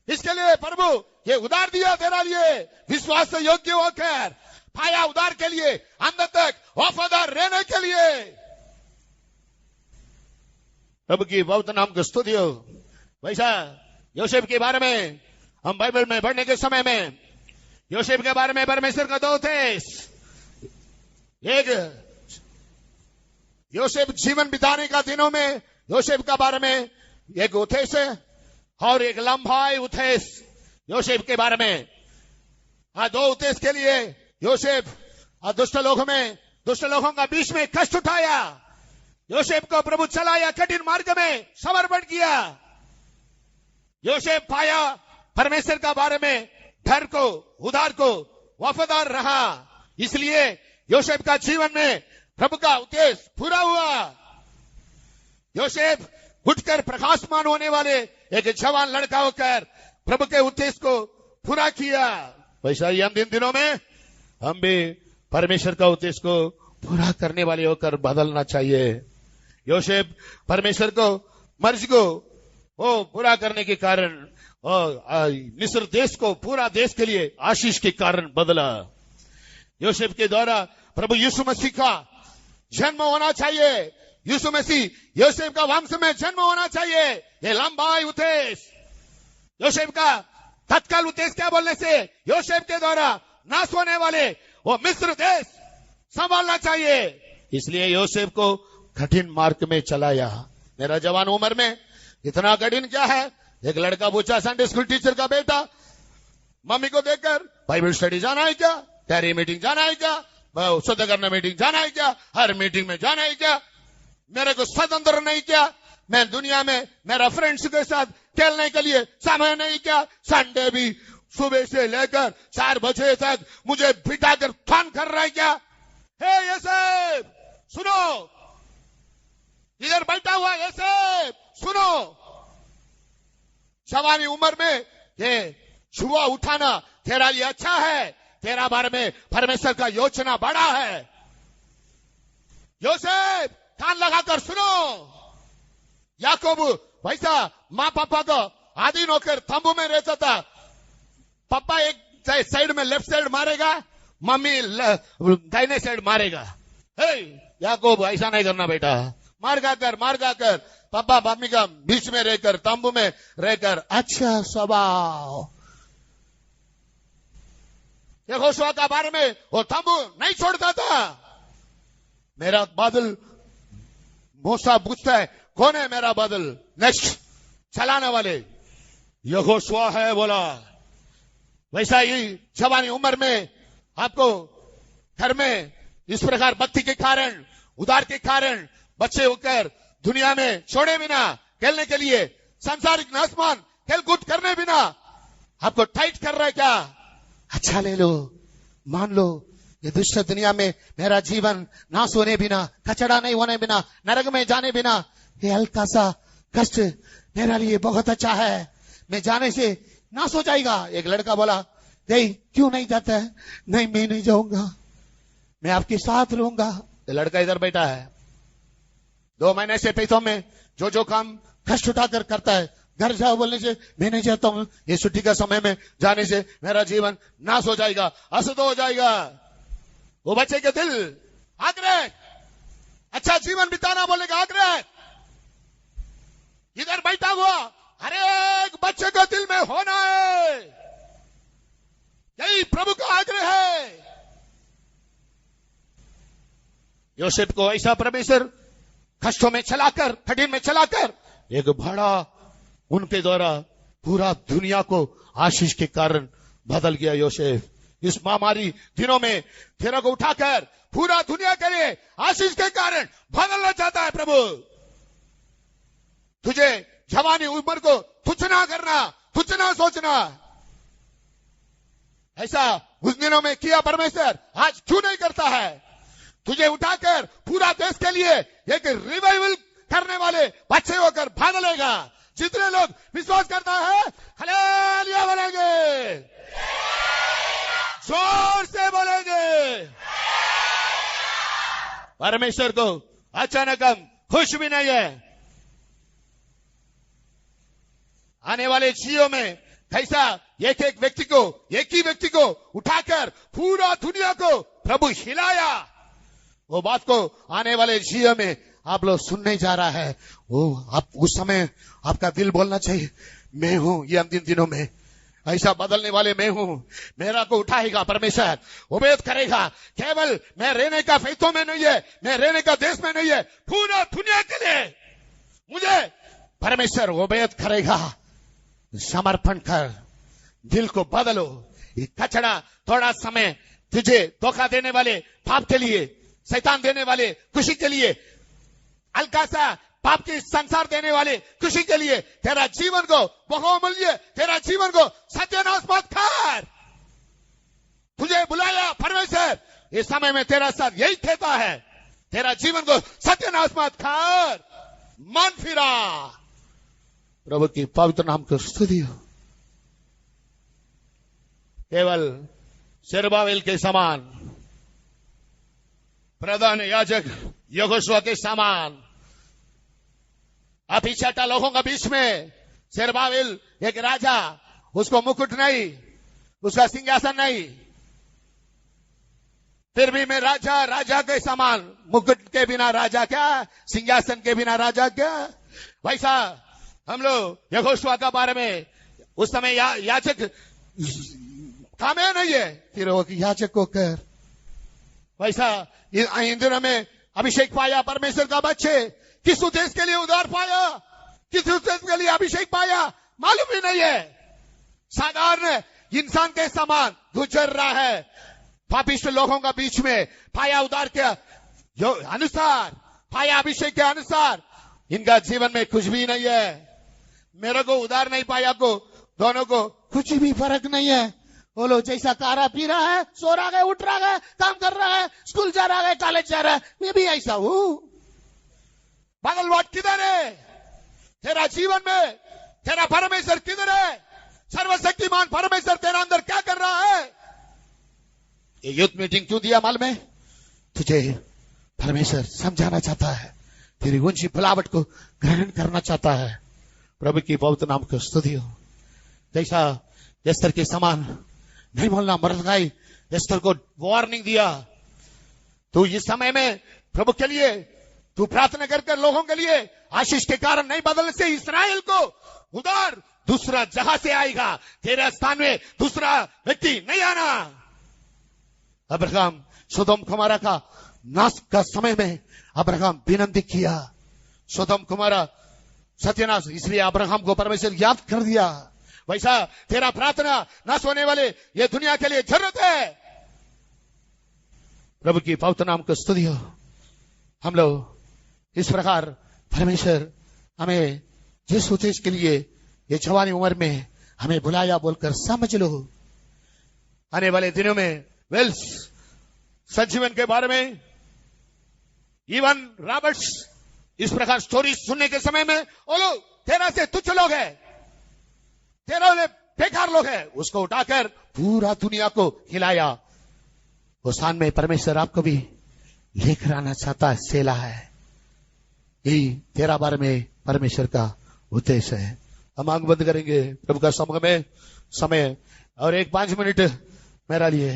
S1: इसके लिए प्रभु ये उधार दिया तेरा लिए, विश्वास से योग्य होकर पाया उधार के लिए, अंत तक वफादार रहने के लिए। प्रभु की बहुत नाम की स्तुति हो। वैसा योसेफ के बारे में हम बाइबल में पढ़ने के समय में योसेफ के बारे में परमेश्वर का दो थे। एक योसेफ जीवन बिताने का दिनों में योसेफ का बारे में एक उथेस और एक लंबाई उथेस योसेफ के बारे में। दो उद्देश्य के लिए योसेफ दुष्ट लोगों का बीच में कष्ट उठाया। योसेफ को प्रभु चलाया, कठिन मार्ग में समर्पण किया। योसेफ पाया परमेश्वर का बारे में डर को, उधार को, वफादार रहा। इसलिए योसेफ का जीवन में प्रभु का उद्देश्य पूरा हुआ। योसेफ उठकर प्रकाशमान होने वाले एक जवान लड़का होकर प्रभु के उद्देश्य को पूरा किया। वैसा ही हम दिनों में हम भी परमेश्वर का उद्देश्य को पूरा करने वाले होकर बदलना चाहिए। योसेफ परमेश्वर को मर्जी को वो पूरा करने के कारण मिस्र देश को पूरा देश के लिए आशीष के कारण बदला। योसेफ के द्वारा प्रभु यीशु मसीह का जन्म होना चाहिए। यीशु मसीह योसेफ का वंश में जन्म होना चाहिए। ये लंबा उद्देश्य योसेफ का तत्काल उद्देश्य क्या बोलने से योसेफ के द्वारा नाश होने वाले वो मिस्र देश संभालना चाहिए। इसलिए योसेफ को कठिन मार्ग में चलाया। मेरा जवान उम्र में इतना कठिन क्या है? एक लड़का पूछा, संडे स्कूल टीचर का बेटा, मम्मी को देखकर बाइबल स्टडी जाना है क्या, तैयारी मीटिंग जाना है क्या, शुद्ध करना मीटिंग जाना है क्या, हर मीटिंग में जाना है क्या, मेरे को स्वतंत्र नहीं क्या, मैं दुनिया में मेरा फ्रेंड्स के साथ खेलने के लिए समय नहीं क्या, संडे भी सुबह से लेकर 4 बजे तक मुझे बिठाकर फन कर रहा है क्या? हे योसेफ सुनो, इधर बैठा हुआ योसेफ सुनो, जवानी उम्र में ये छुआ उठाना तेरा लिए अच्छा है। तेरा बारे में परमेश्वर का योजना बड़ा है। योसेफ कान लगाकर सुनो। याकूब वैसा माँ पापा को आधीन होकर तंबू में रहता था। पापा एक साइड में लेफ्ट साइड मारेगा, मम्मी दाहिने साइड मारेगा। हे याकूब ऐसा नहीं करना बेटा, मार कर पापा मम्मी का बीच में रहकर तंबू में रहकर अच्छा स्वभाव। यहोशुआ का बारे में वो तंबू नहीं छोड़ता था। मेरा बादल मूसा पूछता है कौन है मेरा बादल नेक्स्ट चलाने वाले? यहोशुआ है बोला। वैसा ही जवानी उम्र में आपको घर में इस प्रकार भक्ति के कारण, उदार के कारण बच्चे होकर दुनिया में छोड़े बिना खेलने के लिए सांसारिक नासमान खेलकूद करने बिना आपको टाइट कर रहा है क्या? अच्छा ले लो, मान लो ये दुष्ट दुनिया में मेरा जीवन नाश होने बिना, कचड़ा नहीं होने बिना, नरक में जाने बिना ये हल्का सा कष्ट मेरा लिए बहुत अच्छा है, मैं जाने से नाश हो जाएगा। एक लड़का बोला, नहीं क्यों नहीं जाता है? नहीं मैं नहीं जाऊंगा, मैं आपके साथ रहूंगा। ये लड़का इधर बैठा है, 2 महीने से पैसों में जो काम कष्ट उठाकर करता है, घर जाओ बोलने से मैं नहीं चाहता हूं, ये छुट्टी का समय में जाने से मेरा जीवन नाश हो जाएगा, अशुद्ध हो जाएगा। वो बच्चे के दिल आग्रह, अच्छा जीवन बिताना बोलने का आग्रह इधर बैठा हुआ हर एक बच्चे के दिल में होना है। यही प्रभु का आग्रह है। योसेफ को ऐसा परमेश्वर कष्टों में चलाकर, कठिन में चलाकर एक बड़ा उनके द्वारा पूरा दुनिया को आशीष के कारण बदल गया। योसेफ इस महामारी दिनों में तेरा को उठाकर पूरा दुनिया के लिए आशीष के कारण बदलना चाहता है। प्रभु तुझे जवानी उम्र को तुच्छ ना करना, तुच्छ ना सोचना। ऐसा उस दिनों में किया परमेश्वर, आज क्यों नहीं करता है? तुझे उठाकर पूरा देश के लिए एक रिवाइवल करने वाले बच्चे होकर बदलेगा। जितने लोग विश्वास करता है हालेलुया बोलेंगे, जोर से बोलेंगे। परमेश्वर को अचानक हम खुश भी नहीं है। आने वाले जियो में कैसा एक ही व्यक्ति को उठाकर पूरा दुनिया को प्रभु हिलाया, वो बात को आने वाले जियो में आप लोग सुनने जा रहा है। वो आप उस समय आपका दिल बोलना चाहिए, मैं हूं ये अंतिम दिनों में, ऐसा बदलने वाले मैं हूं। मेरा को उठाएगा परमेश्वर, उम्मीद करेगा। केवल मैं रहने का फैसलों में नहीं है, मैं रहने का देश में नहीं है, पूरा दुनिया के लिए मुझे परमेश्वर उम्मीद करेगा। समर्पण कर, दिल को बदलो। ये कचड़ा थोड़ा समय तुझे धोखा देने वाले पाप के लिए, शैतान देने वाले खुशी के लिए, हल्का सा पाप के संसार देने वाले खुशी के लिए तेरा जीवन को बहुमूल्य, तेरा जीवन को सत्यानाश मत कर। तुझे बुलाया परमेश्वर, इस समय में तेरा साथ यही कहता है, तेरा जीवन को सत्यानाश मत कर, मन फिरा। प्रभु की पवित्र नाम को स्तुति हो। केवल शेरुब्बाबेल के समान, प्रधान याजक यहोशुआ के समान, अभी 6 लोगों के बीच में शेरुब्बाबेल एक राजा, उसको मुकुट नहीं, उसका सिंहासन नहीं, फिर भी मैं राजा, राजा के समान, मुकुट के बिना राजा क्या, सिंहासन के बिना राजा क्या। वैसा हम लोग यहोशुआ का बारे में, उस समय याजक काम नहीं है, फिर वो याजक को कर। वैसा इन दिनों में अभिषेक पाया परमेश्वर का बच्चे, किस उद्देश्य के लिए उद्धार पाया, किस उद्देश्य के लिए अभिषेक पाया, मालूम ही नहीं है। साधारण इंसान के समान गुजर रहा है, पापिष्ट लोगों का बीच में पाया उद्धार के अनुसार, पाया अभिषेक के अनुसार। इनका जीवन में कुछ भी नहीं है। मेरे को उद्धार नहीं पाया को, दोनों को कुछ भी फर्क नहीं है। वो लोग जैसा कारा पी रहा है, सो रहा है, उठ रहा है, काम कर रहा है, स्कूल जा रहा है, कॉलेज जा रहा है, मैं भी ऐसा हूं। पागलवाट किधर है तेरा जीवन में? तेरा परमेश्वर किधर है? सर्वशक्तिमान परमेश्वर तेरा अंदर क्या कर रहा है? ये यूथ मीटिंग क्यों दिया मालूम है? तुझे परमेश्वर समझाना चाहता है, तेरी ऊंची बुलावट को ग्रहण करना चाहता है। प्रभु की पवित्र नाम को स्तुति हो। जैसा एस्तर के समान नहीं बोलना, मर्दगाई एस्तर को वार्निंग दिया, तो इस समय में प्रभु के लिए तू प्रार्थना कर लोगों के लिए आशीष के कारण नहीं बदलने से इस्राएल को उधार दूसरा जहां से आएगा, तेरे स्थान में दूसरा व्यक्ति नहीं आना। अब्राहम सोदोम कुमारा का नाश का समय में अब्राहम विनती किया, सोदोम कुमारा सत्यानाश, इसलिए अब्राहम को परमेश्वर याद कर दिया। वैसा तेरा प्रार्थना नाश होने वाले ये दुनिया के लिए जरूरत है। प्रभु की पवित्र नाम को स्तुति हो। हम लोग इस प्रकार परमेश्वर हमें जिस उद्देश्य के लिए ये जवानी उम्र में हमें बुलाया बोलकर समझ लो। आने वाले दिनों में वेल्स सजीवन के बारे में, इवन रॉबर्ट्स, इस प्रकार स्टोरी सुनने के समय में वो लोग तेरा से तुच्छ लोग है, तेरा बेकार लोग है, उसको उठाकर पूरा दुनिया को हिलाया। वो स्थान में परमेश्वर आपको भी लेकर आना चाहता है, सेला है। यही तेरा बारे में परमेश्वर का उद्देश्य है। हम आंख बंद करेंगे प्रभु का समुख में समय, और 5 मिनट मेरा लिए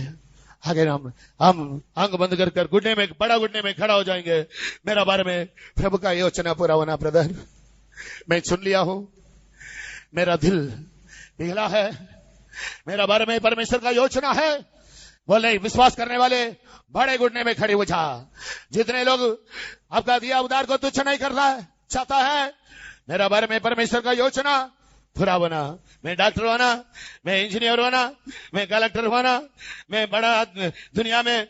S1: आगे हम आंख बंद कर घुटने में, बड़ा घुटने में खड़ा हो जाएंगे। मेरा बारे में प्रभु का योजना पूरा होना। ब्रदर, मैं सुन लिया हूं, मेरा दिल पिघला है, मेरा बारे में परमेश्वर का योजना है। बोले विश्वास करने वाले बड़े घुटने में खड़े हो जा। जितने लोग आपका दिया उधार को तुच्छ नहीं करना चाहता है, मेरा बारे में परमेश्वर का योजना पूरा बना। मैं डॉक्टर बना, मैं इंजीनियर बना, मैं कलेक्टर बना, मैं बड़ा दुनिया में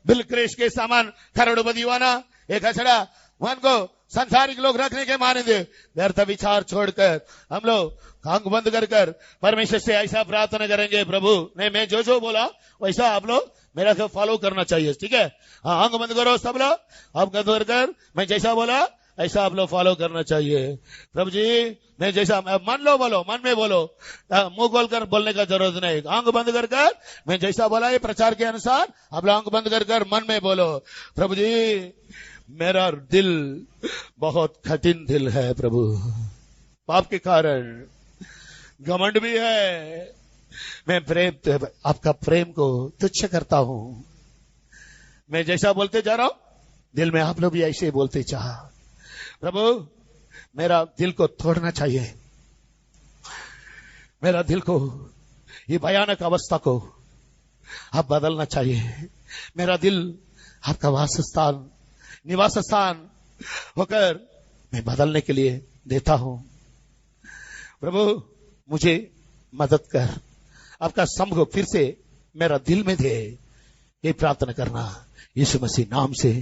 S1: बिल क्रेश के सामान करोड़पति बना। एक अछड़ा मन को संसारिक लोग रखने के माने दे व्यर्थ विचार छोड़कर हम लोग आंख बंद कर परमेश्वर से ऐसा प्रार्थना करेंगे, प्रभु नहीं, मैं जो बोला वैसा आप लोग मेरा को फॉलो करना चाहिए, ठीक है? हाँ, आंख बंद करो सब लोग, आप बंद कर, मैं जैसा बोला ऐसा आप लोग फॉलो करना चाहिए। प्रभु जी, मैं जैसा मन लो बोलो, मन में बोलो, मुंह खोल कर बोलने का जरूरत नहीं। आंख बंद कर मैं जैसा बोला ये प्रचार के अनुसार आप लोग आंख बंद कर मन में बोलो, प्रभु जी मेरा दिल बहुत कठिन दिल है प्रभु, पाप के कारण घमंड भी है, मैं प्रेम आपका प्रेम को तुच्छ करता हूं। मैं जैसा बोलते जा रहा हूं, दिल में आप लोग भी ऐसे बोलते चाह। प्रभु मेरा दिल को तोड़ना चाहिए, मेरा दिल को, ये भयानक अवस्था को आप बदलना चाहिए। मेरा दिल आपका वासस्थान, निवास स्थान होकर मैं बदलने के लिए देता हूं। प्रभु मुझे मदद कर, आपका सम्मुख फिर से मेरा दिल में दे, ये प्रार्थना करना यीशु मसीह नाम से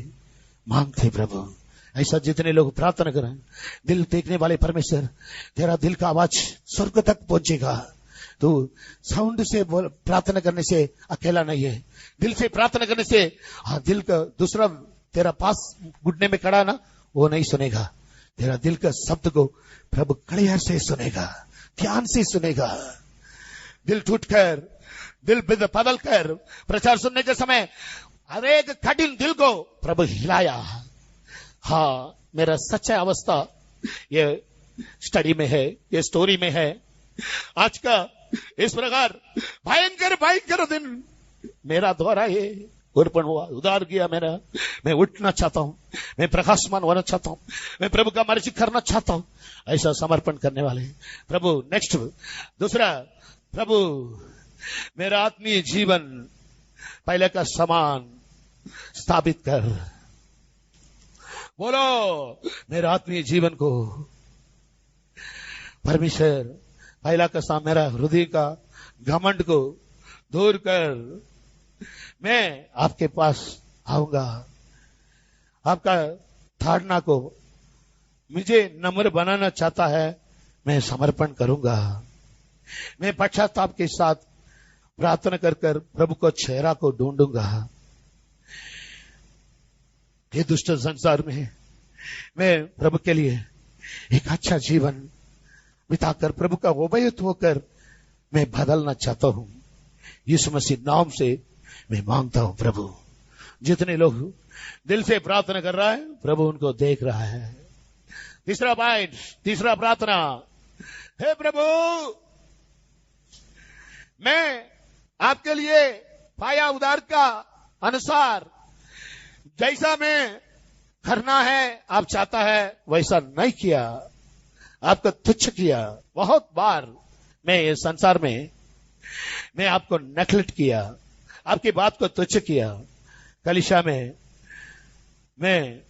S1: मांगते प्रभु। ऐसा जितने लोग प्रार्थना करें, दिल देखने वाले परमेश्वर, तेरा दिल का आवाज स्वर्ग तक पहुंचेगा। तू साउंड से प्रार्थना करने से अकेला नहीं है, दिल से प्रार्थना करने से दिल का दूसरा तेरा पास घुटने में खड़ा ना, वो नहीं सुनेगा। तेरा दिल का शब्द को प्रभु क्लियर से सुनेगा, ध्यान से सुनेगा। दिल टूट कर, दिल बदल कर प्रचार सुनने के समय हर एक कठिन दिल को प्रभु हिलाया। हाँ, मेरा सच्चा अवस्था ये स्टडी में है, ये स्टोरी में है। आज का इस प्रकार भयंकर भयंकर दिन मेरा द्वारा ये अर्पण हुआ, उधार किया मेरा। मैं उठना चाहता हूँ, मैं प्रकाशमान होना चाहता हूँ, मैं प्रभु का मर्जी करना चाहता हूँ। ऐसा समर्पण करने वाले प्रभु। नेक्स्ट दूसरा, प्रभु मेरा आत्मीय जीवन पहले का समान स्थापित कर। बोलो, मेरा आत्मीय जीवन को परमेश्वर पहला का समान, मेरा हृदय का घमंड को दूर कर। मैं आपके पास आऊंगा, आपका धारणा को मुझे नम्र बनाना चाहता है, मैं समर्पण करूंगा। मैं पश्चाताप के साथ प्रार्थना कर कर प्रभु को चेहरा को ढूंढूंगा। ये दुष्ट संसार में मैं प्रभु के लिए एक अच्छा जीवन बिताकर प्रभु का उभयत होकर मैं बदलना चाहता हूं। यीशु मसीह नाम से मैं मांगता हूं प्रभु। जितने लोग दिल से प्रार्थना कर रहा है, प्रभु उनको देख रहा है। तीसरा पॉइंट, तीसरा प्रार्थना, हे प्रभु, मैं आपके लिए पाया उधार का अनुसार जैसा मैं करना है आप चाहता है वैसा नहीं किया, आपको तुच्छ किया। बहुत बार मैं ये संसार में मैं आपको नेग्लेक्ट किया, आपकी बात को तुच्छ किया। कलीसिया में मैं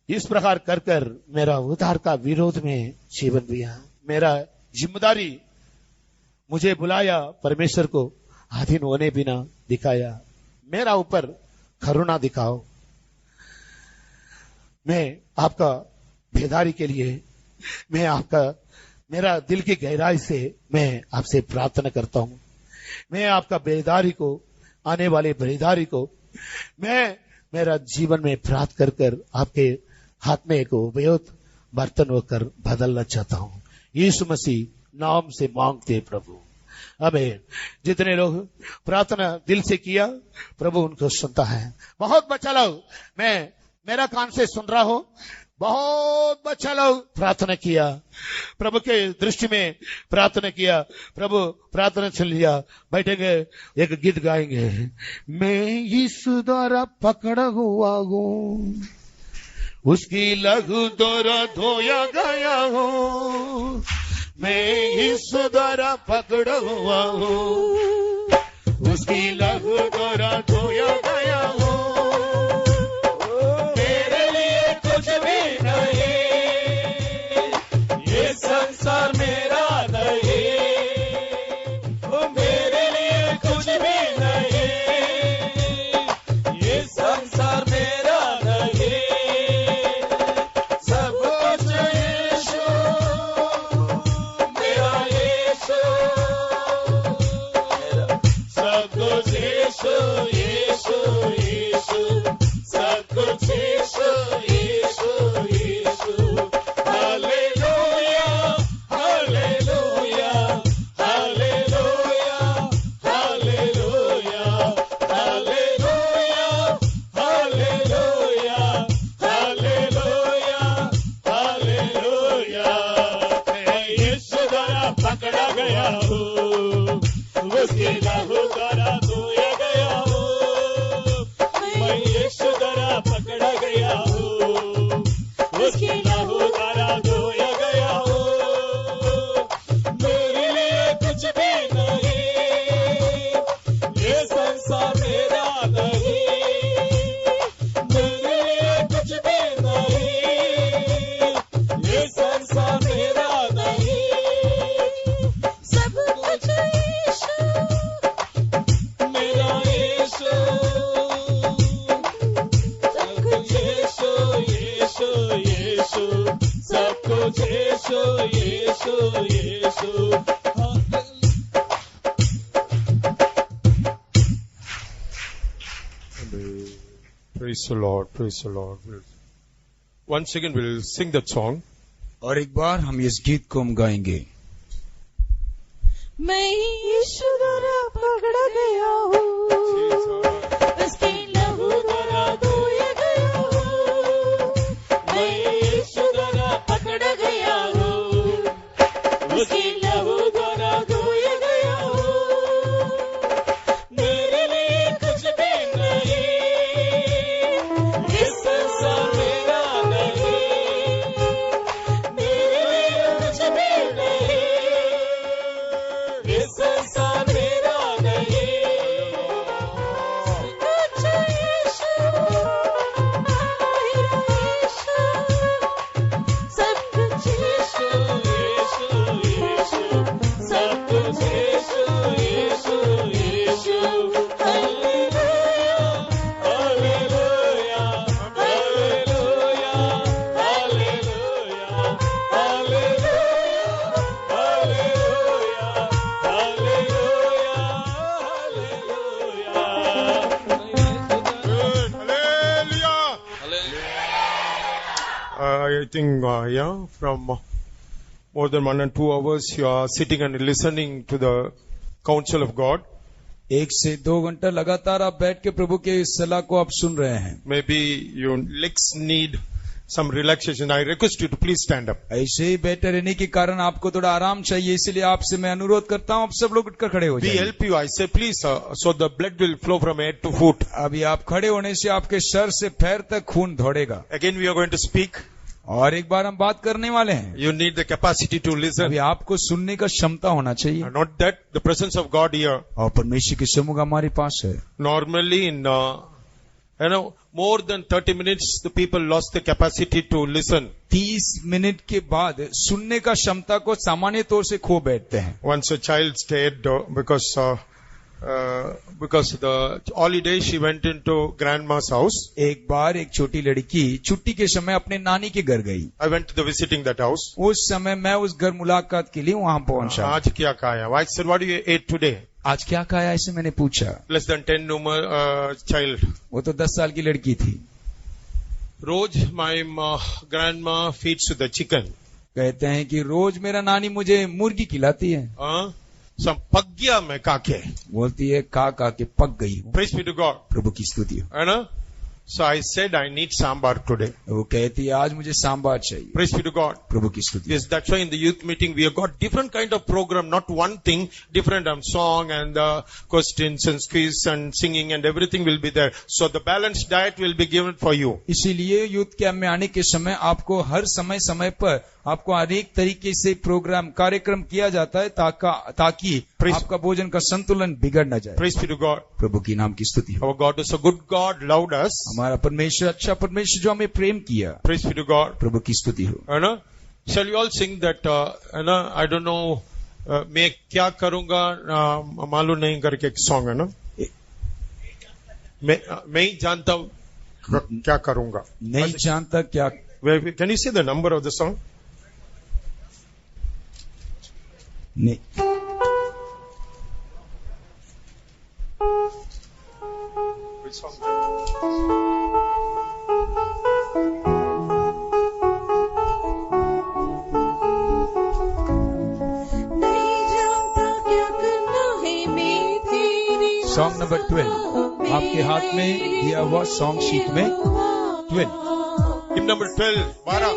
S1: इस प्रकार कर कर मेरा उद्धार का विरोध में जीवन दिया। मेरा जिम्मेदारी मुझे बुलाया, परमेश्वर को अधीन होने बिना दिखाया। मेरा ऊपर करुणा दिखाओ। मैं आपका बेदारी के लिए, मैं आपका, मेरा दिल की गहराई से मैं आपसे प्रार्थना करता हूं। मैं आपका बेदारी को, आने वाले बेदारी को मैं मेरा जीवन में प्राप्त कर कर आपके हाथ में एक उपयुक्त बर्तन होकर बदलना चाहता हूं। यीशु मसीह नाम से मांगते प्रभु। आमीन। जितने लोग प्रार्थना दिल से किया, प्रभु उनको सुनता है। बहुत बच्चा लोग, मैं मेरा कान से सुन रहा हूं, बहुत बच्चा लोग प्रार्थना किया, प्रभु के दृष्टि में प्रार्थना किया। प्रभु प्रार्थना सुन लिया, बैठेंगे, एक गीत गाएंगे। मैं यीशु द्वारा पकड़ा हुआ हूँ, उसकी लहू द्वारा धोया गया हूँ। मैं यीशु द्वारा पकड़ा हुआ हूँ, उसकी लहू द्वारा धोया गया हूँ। मेरे लिए कुछ भी नहीं, ये संसार मेरा नहीं। मेरे लिए कुछ भी नहीं, ये संसार मेरा नहीं। सब कुछ यीशु, मेरा यीशु, सब कुछ यीशु, यीशु, यीशु, सब कुछ Yeshu, Yeshu, Yeshu. Hallelujah, hallelujah, hallelujah, hallelujah, hallelujah, hallelujah, hallelujah, hallelujah. मैं यीशु द्वारा पकड़ा गया हूँ, उसकी लहू द्वारा धोया गया हूँ। मैं यीशु द्वारा पकड़ा गया हूँ, उसकी लहू द्वारा धोया गया हूँ। मेरे लिए कुछ भी नहीं, ये संसार मेरा नहीं। मेरे लिए कुछ भी नहीं, ये संसार मेरा नहीं। सब कुछ यीशु,
S3: Praise the Lord, praise the Lord. Once again we'll sing that song.
S4: और एक बार हम इस गीत को हम गाएंगे।
S5: मैं यीशु द्वारा पकड़ा गया हूँ, उसके लहू द्वारा धोया गया हूँ। मैं यीशु द्वारा पकड़ा गया हूँ, उसके लहू द्वारा धोया गया हूँ। मेरे लिए कुछ भी नहीं, इस संसार मेरा नहीं। मेरे लिए कुछ भी नहीं, इस संसार मेरा नहीं। कुछ यीशु, मेरा यीशु, सब कुछ यीशु, यीशु, यीशु, सब कुछ Yeshu, Yeshu, Yeshu. Hallelujah, hallelujah, hallelujah, hallelujah, hallelujah,
S3: I think, from more than 1 and 2 hours you are sitting and listening to the counsel of God.
S4: 1 से 2 घंटा लगातार आप बैठ के प्रभु के इस सलाह को आप सुन रहे हैं।
S3: Maybe your legs need some relaxation. I request you to please stand up.
S4: ऐसे ही बैठे रहने के कारण आपको थोड़ा आराम चाहिए, इसलिए आपसे मैं अनुरोध करता हूँ आप सब लोग उठकर खड़े हो
S3: We
S4: जाइए।
S3: help you. I say please, so the blood will flow from head to foot.
S4: अभी आप खड़े होने से आपके सर से पैर तक खून दौड़ेगा।
S3: Again we are going to speak.
S4: और एक बार हम बात करने वाले हैं।
S3: You need the capacity to listen.
S4: अभी आपको सुनने का क्षमता होना चाहिए।
S3: Not that the presence of God here.
S4: और परमेश्वर की समूह हमारे पास है।
S3: Normally in more than 30 minutes the people lost the capacity to listen.
S4: 30 minute के बाद सुनने का क्षमता को सामान्य तौर से खो बैठते हैं।
S3: Once a child stayed because the holiday she went into grandma's house.
S4: एक बार एक छोटी लड़की छुट्टी के समय अपने नानी के घर गई।
S3: I went to the visiting that house.
S4: उस समय मैं उस घर मुलाकात के लिए वहां पहुंचा।
S3: आज क्या खाया? I said, what do you ate today?
S4: आज क्या खाया ऐसे मैंने पूछा।
S3: Less than 10 child.
S4: वो तो 10 साल की लड़की थी।
S3: रोज my grandma feeds to the chicken.
S4: कहते हैं कि रोज मेरा नानी मुझे मुर्गी खिलाती है।
S3: Some pagya mein kake.
S4: बोलती है खा के पक गई हूँ।
S3: Praise be to God.
S4: प्रभु की स्तुति हो।
S3: So I said I need sambar today.
S4: वो कहती है आज मुझे सांबार चाहिए।
S3: Praise be to God.
S4: प्रभु की स्तुति।
S3: Yes, that's why in the youth meeting we have got different kind of program, not one thing, different song and questions and quiz and singing and everything will be there. So the balanced diet will be given for you.
S4: इसीलिए यूथ कैंप में आने के समय आपको हर समय पर आपको अनेक तरीके से प्रोग्राम कार्यक्रम किया जाता है ताकि आपका भोजन का संतुलन बिगड़ न जाए।
S3: Praise be to God.
S4: प्रभु की नाम की स्तुति हो।
S3: Our God is a good God, loved us.
S4: हमारा परमेश्वर अच्छा परमेश्वर जो हमें प्रेम किया।
S3: Praise be to God.
S4: प्रभु की स्तुति हो।
S3: Shall we all sing that? I don't know. मैं क्या करूंगा मालूम नहीं करके एक सॉन्ग है ना। मैं ही जानता हूँ क्या करूंगा।
S4: नहीं जानता क्या।
S3: Can you see the number of the song?
S4: नहीं।
S3: Which song?
S4: सॉन्ग नंबर 12 आपके हाथ में दिया हुआ सॉन्ग शीट में 12।
S3: Hymn number 12. 12.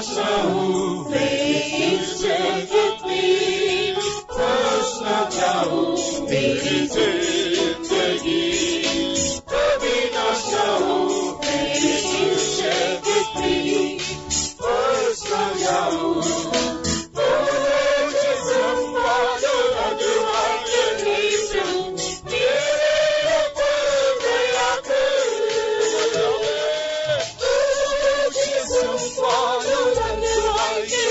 S5: आशा हूँ मैं इस जगत में, बस न जाऊँ मेरी जिंदगी, कभी न जाऊँ मैं इस जगत में, बस न जाऊँ। मुझे संभालो भगवान के प्रभु, मेरे ऊपर दया कर। मुझे संभालो भगवान के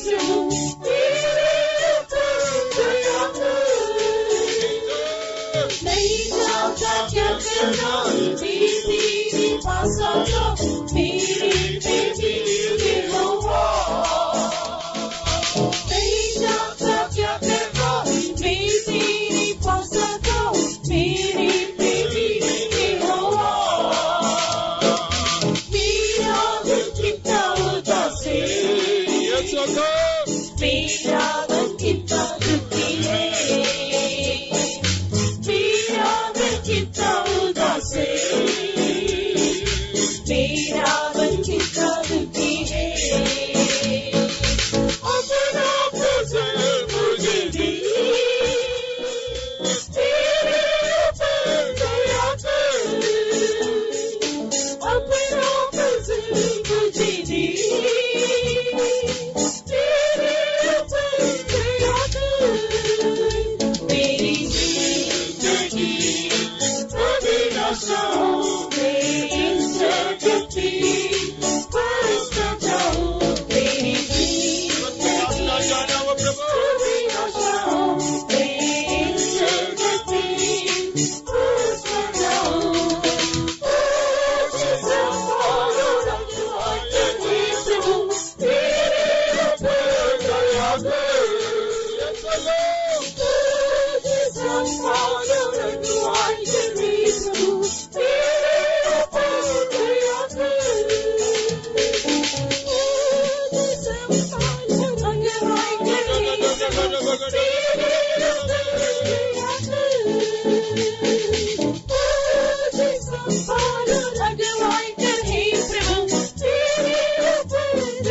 S5: प्रभु, मेरे ऊपर दया कर। नहीं जानता क्या करना, मेरे पास आ जाओ, मेरे बेबी यहोवा। नहीं जानता क्या करना, मेरे पास आ जाओ, मेरे बेबी यहोवा। मेरा दिल कितना उदास है, मेरा मन कितना दुखी है, मेरा दिल कितना उदास है, मेरा मन कितना दुखी है। अपना फजल मुझे दे, तेरे ऊपर दया कर। अपना फजल मुझे दे, तेरे ऊपर दया कर। मेरी जिंदगी कभी न जाऊँ मैं इस जगत में, बस न जाऊँ मेरी जिंदगी, कभी न जाऊँ मैं इस जगत में, बस न जाऊँ। मुझे संभालो भगवान के प्रभु, मेरे ऊपर दया कर। मुझे संभालो भगवान के प्रभु, मेरे ऊपर दया कर। मुझे संभालो भगवान के प्रभु, मेरे ऊपर दया कर। मुझे संभालो भगवान के प्रभु, मेरे ऊपर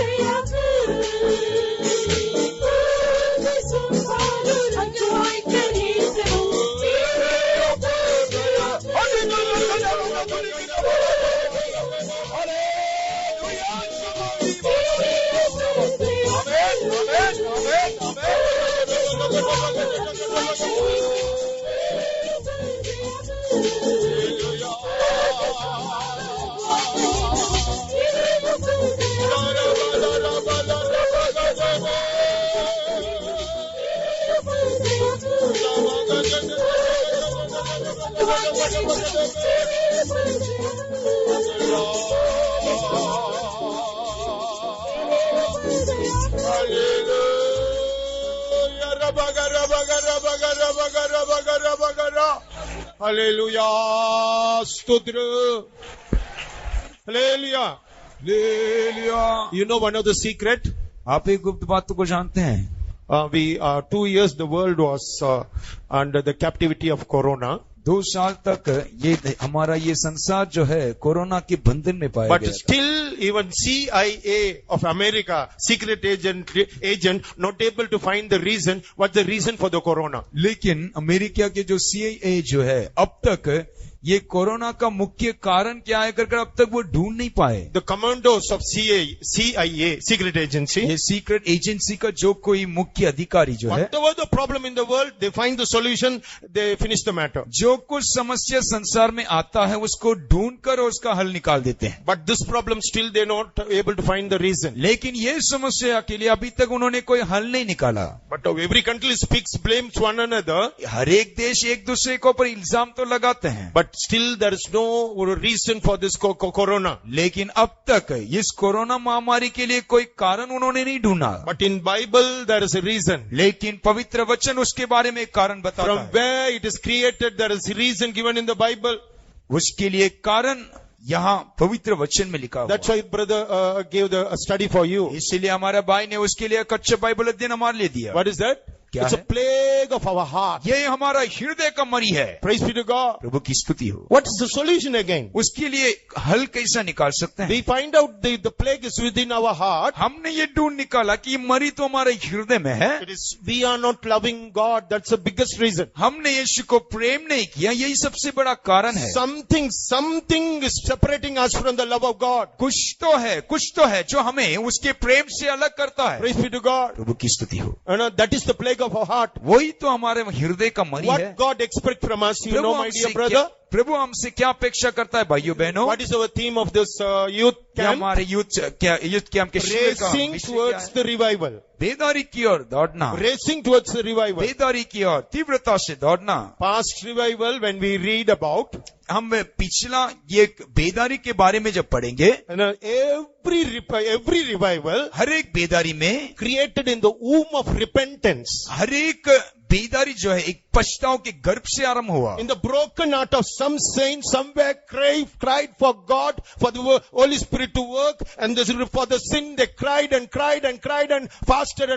S5: दया कर। मुझे संभालो भगवान के प्रभु, मेरे ऊपर दया
S3: हालेलुया, स्तुत्र, hallelujah, hallelujah. You know one of the secret?
S4: आप एक गुप्त बात को जानते हैं?
S3: 2 years the world was under the captivity of Corona.
S4: 2 साल तक ये हमारा ये संसार जो है कोरोना के बंधन में पाया
S3: But
S4: गया था।
S3: still, even CIA of America, secret agent, not able to find the reason. What's the reason for the corona?
S4: लेकिन अमेरिका के जो CIA जो है अब तक ये कोरोना का मुख्य कारण क्या है कर अब तक वो ढूंढ नहीं पाए।
S3: The commandos of CIA, secret agency,
S4: ये सीक्रेट एजेंसी का जो कोई मुख्य अधिकारी जो है,
S3: whatever the problem in the world, they find the solution, they finish the matter.
S4: जो कुछ समस्या संसार में आता है उसको ढूंढ कर और उसका हल निकाल देते हैं।
S3: But this problem still they're not able to find the reason.
S4: लेकिन ये समस्या के लिए अभी तक उन्होंने कोई हल नहीं निकाला।
S3: But every country speaks, blames one another.
S4: हर एक देश एक दूसरे के ऊपर इल्जाम तो लगाते हैं,
S3: But still there is no reason for this corona.
S4: लेकिन अब तक इस कोरोना महामारी के लिए कोई कारण उन्होंने नहीं ढूंढा।
S3: But in Bible there is a reason.
S4: लेकिन पवित्र वचन उसके बारे में एक कारण बताता
S3: From
S4: है।
S3: where it is created, there is a reason given in the Bible.
S4: उसके लिए कारण यहाँ पवित्र वचन में लिखा हुआ।
S3: That's why brother gave a study for you.
S4: इसीलिए हमारे भाई ने उसके लिए एक अच्छा बाइबल अध्ययन हमारे लिए दिया।
S3: What is that?
S4: क्या
S3: It's a
S4: है?
S3: plague plague of our heart.
S4: ये हमारा हृदय का मरी है।
S3: Praise be to God.
S4: प्रभु की स्तुति हो।
S3: What is the solution again?
S4: उसके लिए हल कैसा निकाल सकते हैं?
S3: We find out the plague is within our heart.
S4: हमने ये ढूंढ निकाला कि ये मरी तो हमारे हृदय में है।
S3: It is we are not loving God. That's the biggest reason.
S4: हमने यीशु को प्रेम नहीं किया, यही सबसे बड़ा कारण है।
S3: Something is separating us from the love of God.
S4: कुछ तो है जो हमें उसके प्रेम से अलग करता है।
S3: Praise be to God.
S4: प्रभु की स्तुति हो।
S3: That is the plague of our heart.
S4: वही तो हमारे हृदय का मरी है।
S3: What God expects from us, you
S4: Prabhu
S3: know, my
S4: हमसे
S3: dear brother.
S4: प्रभु हमसे क्या अपेक्षा करता है भाइयों बहनों?
S3: What is our theme of this youth
S4: क्या
S3: camp?
S4: हमारे यूथ कैंप के शिविर का
S3: Racing
S4: विषय क्या
S3: towards
S4: है?
S3: the revival.
S4: बेदारी की ओर दौड़ना,
S3: Racing towards the revival.
S4: बेदारी की ओर तीव्रता से दौड़ना।
S3: Past revival, when we read about,
S4: हम पिछला ये बेदारी के बारे में जब पढ़ेंगे,
S3: every revival
S4: हर एक बेदारी में,
S3: created in the womb of repentance,
S4: हर एक बेदारी जो है एक पछताओं के गर्भ से आरंभ हुआ।
S3: in the broken heart of some saints somewhere cried for God, for the Holy Spirit to work, and for the sin they cried and fasted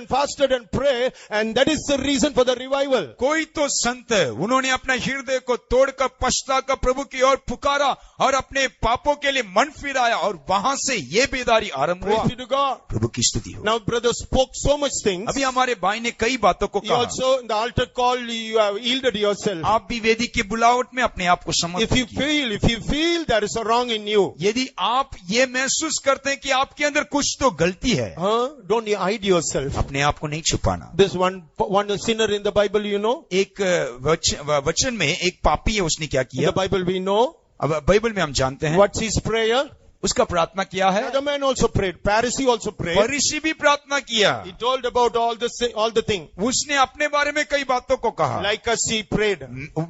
S3: and pray, and that is the reason for the revival.
S4: कोई तो संत उन्होंने अपना हृदय को तोड़कर पछता कर प्रभु की ओर पुकारा और अपने पापों के लिए मन फिराया और वहां से ये बेदारी आरंभ हुआ।
S3: Praise be to God.
S4: प्रभु की स्तुति हो।
S3: Now brother spoke so much things.
S4: अभी हमारे भाई ने कई बातों को
S3: You
S4: कहा।
S3: also in the altar call you have yielded yourself.
S4: आप भी वेदी की बुलावट में अपने आप को समर्पित कीजिए।
S3: If you feel there is a wrong in you,
S4: यदि आप ये महसूस करते हैं कि आपके अंदर कुछ तो गलती है,
S3: don't you hide yourself.
S4: अपने आप को नहीं छुपाना।
S3: This one sinner in the Bible, you know.
S4: एक वचन में एक पापी है, उसने क्या
S3: In
S4: किया?
S3: the Bible we know.
S4: अब बाइबल में हम जानते हैं
S3: What's his prayer?
S4: उसका प्रार्थना क्या है?
S3: Another man also prayed. Pharisee also prayed.
S4: फरीसी भी प्रार्थना किया।
S3: He told about all the thing.
S4: उसने अपने बारे में कई बातों को कहा।
S3: Like us, he prayed.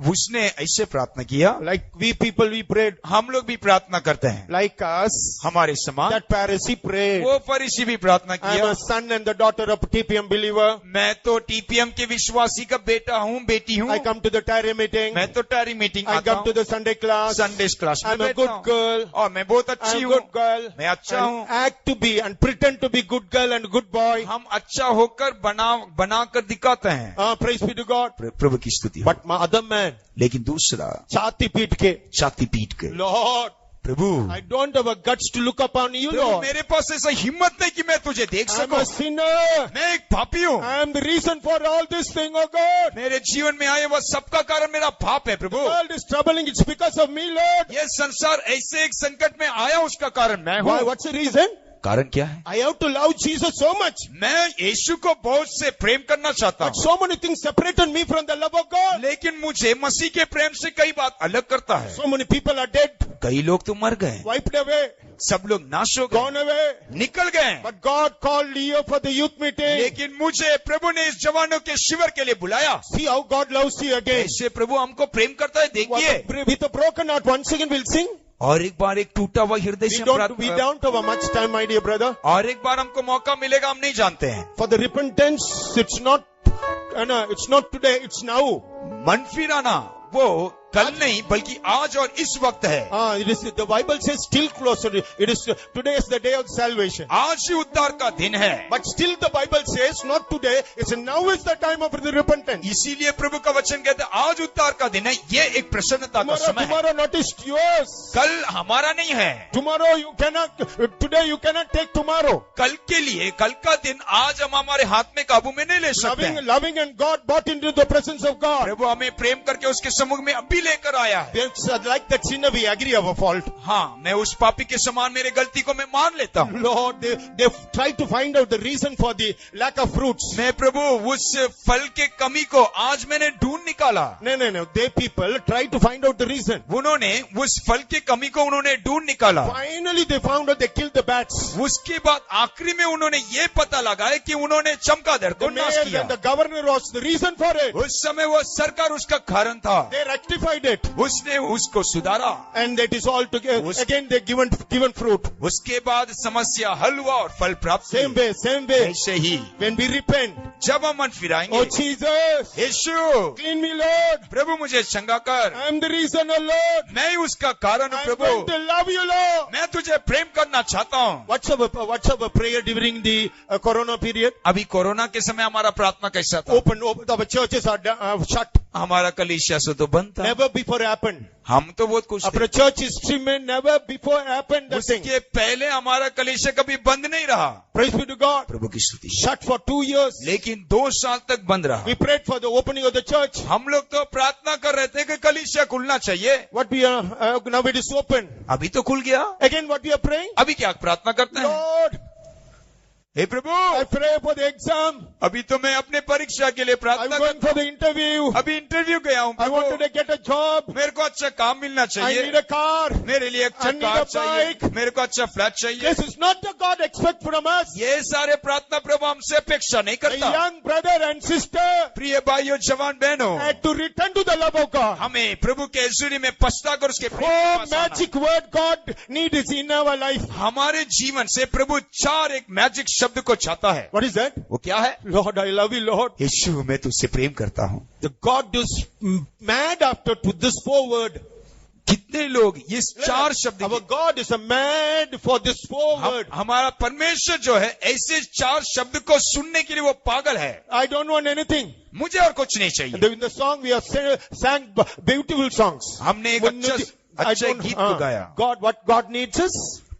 S4: उसने ऐसे प्रार्थना किया।
S3: Like we people, we prayed.
S4: हम लोग भी प्रार्थना करते हैं।
S3: Like us,
S4: हमारे समान
S3: that Pharisee prayed.
S4: वो फरीसी भी प्रार्थना
S3: I am
S4: किया।
S3: a son and the daughter of a TPM believer.
S4: मैं तो टीपीएम के विश्वासी का बेटा हूँ, बेटी हूँ।
S3: I come to the Tyre meeting.
S4: मैं तो टैरी मीटिंग
S3: I
S4: आता
S3: come to
S4: हूँ,
S3: the Sunday class.
S4: Sunday class में
S3: I'm a
S4: बैठता
S3: good
S4: हूँ।
S3: girl.
S4: और मैं बहुत
S3: I'm
S4: अच्छी
S3: a
S4: हूँ,
S3: good girl.
S4: मैं अच्छा हूँ।
S3: And act to be and pretend to be good girl and good boy.
S4: हम अच्छा होकर बना कर दिखाते हैं।
S3: Praise be to God.
S4: प्रभु की स्तुति हो।
S3: But my other man,
S4: लेकिन दूसरा
S3: छाती पीट के,
S4: छाती पीट के,
S3: Lord,
S4: Prabhu
S3: I don't have a guts to look upon you,
S4: Prabhu
S3: Lord.
S4: मेरे पास ऐसा हिम्मत नहीं कि मैं तुझे देख
S3: I'm
S4: सकूं।
S3: a sinner.
S4: मैं एक पापी हूँ।
S3: I am the reason for all this thing, oh God.
S4: मेरे जीवन में आए वह सबका कारण मेरा पाप है
S3: The
S4: Prabhu.
S3: world is troubling. It's because of me, Lord.
S4: ये संसार ऐसे एक संकट में आया, उसका कारण मैं
S3: Why?
S4: हूँ।
S3: What's the reason?
S4: कारण क्या है?
S3: I have to love Jesus so much.
S4: मैं यीशु को बहुत से प्रेम करना चाहता
S3: But
S4: हूँ,
S3: so many things separated me from the love of God.
S4: लेकिन मुझे मसीह के प्रेम से कई बात अलग करता है।
S3: So many people are dead,
S4: कई लोग तो मर गए,
S3: wiped away,
S4: सब लोग नाश हो
S3: gone
S4: गए,
S3: away.
S4: निकल गए।
S3: But God called Leo for the youth meeting.
S4: लेकिन मुझे प्रभु ने इस जवानों के शिविर के लिए बुलाया।
S3: See how God loves you again.
S4: ऐसे प्रभु हमको प्रेम करता है, देखिए।
S3: With a broken heart, once again we'll sing.
S4: और एक बार एक टूटा हुआ हृदय
S3: We
S4: से
S3: don't have much time, my dear brother.
S4: और एक बार हमको मौका मिलेगा, हम नहीं जानते हैं।
S3: For the repentance, it's not today, it's now.
S4: मन फिराना वो कल नहीं बल्कि आज और इस वक्त है।
S3: It is, the Bible says still closer. It is, today is the day of salvation.
S4: आज ही उद्धार का दिन है।
S3: But still the Bible says not today, it's now is the time of the repentance.
S4: इसीलिए प्रभु का वचन कहते हैं आज उद्धार का दिन है, ये एक प्रसन्नता का समय है।
S3: Tomorrow not is yours.
S4: कल हमारा नहीं है।
S3: Today you cannot take tomorrow.
S4: कल के लिए कल का दिन आज हम हमारे हाथ में काबू में नहीं ले सकते हैं।
S3: Loving and God brought into the presence of God.
S4: प्रभु हमें प्रेम करके उसके सम्मुख में अभी लेकर आया है।
S3: Like that sinner, we agree our fault.
S4: हाँ, मैं उस पापी के समान मेरे गलती को मैं मान लेता हूँ।
S3: Lord, they try to find out the reason for the lack of fruits.
S4: मैं प्रभु उस फल के कमी को आज मैंने ढूंढ निकाला।
S3: No. They people try to find out the reason.
S4: उन्होंने उस फल के कमी को उन्होंने ढूंढ निकाला।
S3: Finally, they found out they killed the bats.
S4: उसके बाद आखिरी में उन्होंने ये पता लगाया कि उन्होंने चमगादड़ को
S3: The
S4: नाश
S3: mayor
S4: किया।
S3: and the governor was the reason for it.
S4: उस समय वो सरकार उसका कारण था।
S3: They rectified rectified it.
S4: उसने उसको सुधारा,
S3: And that is all together.
S4: उस-
S3: Again they given fruit.
S4: उसके बाद समस्या हल हुआ और फल प्राप्त
S3: Same
S4: हुई।
S3: way, same way.
S4: ऐसे ही
S3: When we repent,
S4: जब हम मन फिराएंगे,
S3: oh Jesus,
S4: यीशु
S3: clean me Lord.
S4: प्रभु मुझे चंगा कर,
S3: I am the reason, oh Lord.
S4: मैं ही उसका कारण हूँ
S3: I am going
S4: Prabhu,
S3: to love you Lord.
S4: मैं तुझे प्रेम करना चाहता हूँ।
S3: What's our prayer during the Corona period?
S4: अभी कोरोना के समय हमारा प्रार्थना कैसा था?
S3: Open, the churches are shut.
S4: हमारा कलीसिया से तो बंद था।
S3: Never before happened.
S4: हम तो बहुत खुश थे।
S3: अपने church history में never before happened that thing.
S4: उसके पहले हमारा कलीसिया कभी बंद नहीं रहा।
S3: Praise be to God.
S4: प्रभु की स्तुति।
S3: Shut for 2 years.
S4: लेकिन 2 साल तक बंद रहा।
S3: We prayed for the opening of the church.
S4: हम लोग तो प्रार्थना कर रहे थे कि कलीसिया खुलना चाहिए।
S3: What we are, now it is open.
S4: अभी तो खुल गया।
S3: Again what we are praying?
S4: अभी क्या प्रार्थना करते हैं?
S3: Lord,
S4: hey Prabhu,
S3: I pray for the exam.
S4: अभी तो मैं अपने परीक्षा के लिए
S3: I'm
S4: प्रार्थना
S3: going for the interview.
S4: अभी इंटरव्यू गया हूँ
S3: I wanted
S4: Prabhu,
S3: to get a job.
S4: मेरे को अच्छा काम मिलना
S3: I
S4: चाहिए,
S3: need a car.
S4: मेरे लिए अच्छा
S3: I need
S4: कार
S3: a
S4: चाहिए,
S3: bike.
S4: मेरे को अच्छा फ्लैट चाहिए।
S3: This is not the God expect from us.
S4: ये सारे प्रार्थना प्रभु हमसे अपेक्षा नहीं
S3: The
S4: करता।
S3: young brother and sister
S4: प्रिय भाइयों, जवान बहनों,
S3: had to return to the love of God.
S4: हमें प्रभु के हजूरी में पछता कर उसके प्रेम के
S3: Oh,
S4: पास आना।
S3: magic word God needs in our life.
S4: हमारे जीवन से प्रभु 4 एक मैजिक शब्द को चाहता है।
S3: What is that?
S4: वो क्या है?
S3: Lord, I love you, Lord.
S4: यीशु, मैं तुझसे प्रेम करता हूँ।
S3: The God is mad after to this 4 word.
S4: कितने लोग इस 4 शब्द
S3: Our
S4: की-
S3: God is a mad for this 4 word.
S4: हमारा परमेश्वर जो है ऐसे 4 शब्द को सुनने के लिए वो पागल है।
S3: I don't want anything.
S4: मुझे और कुछ नहीं चाहिए।
S3: In the song we have sang beautiful songs.
S4: हमने एक
S3: I
S4: अच्छा
S3: don't-
S4: गीत को गाया।
S3: God, what God needs us?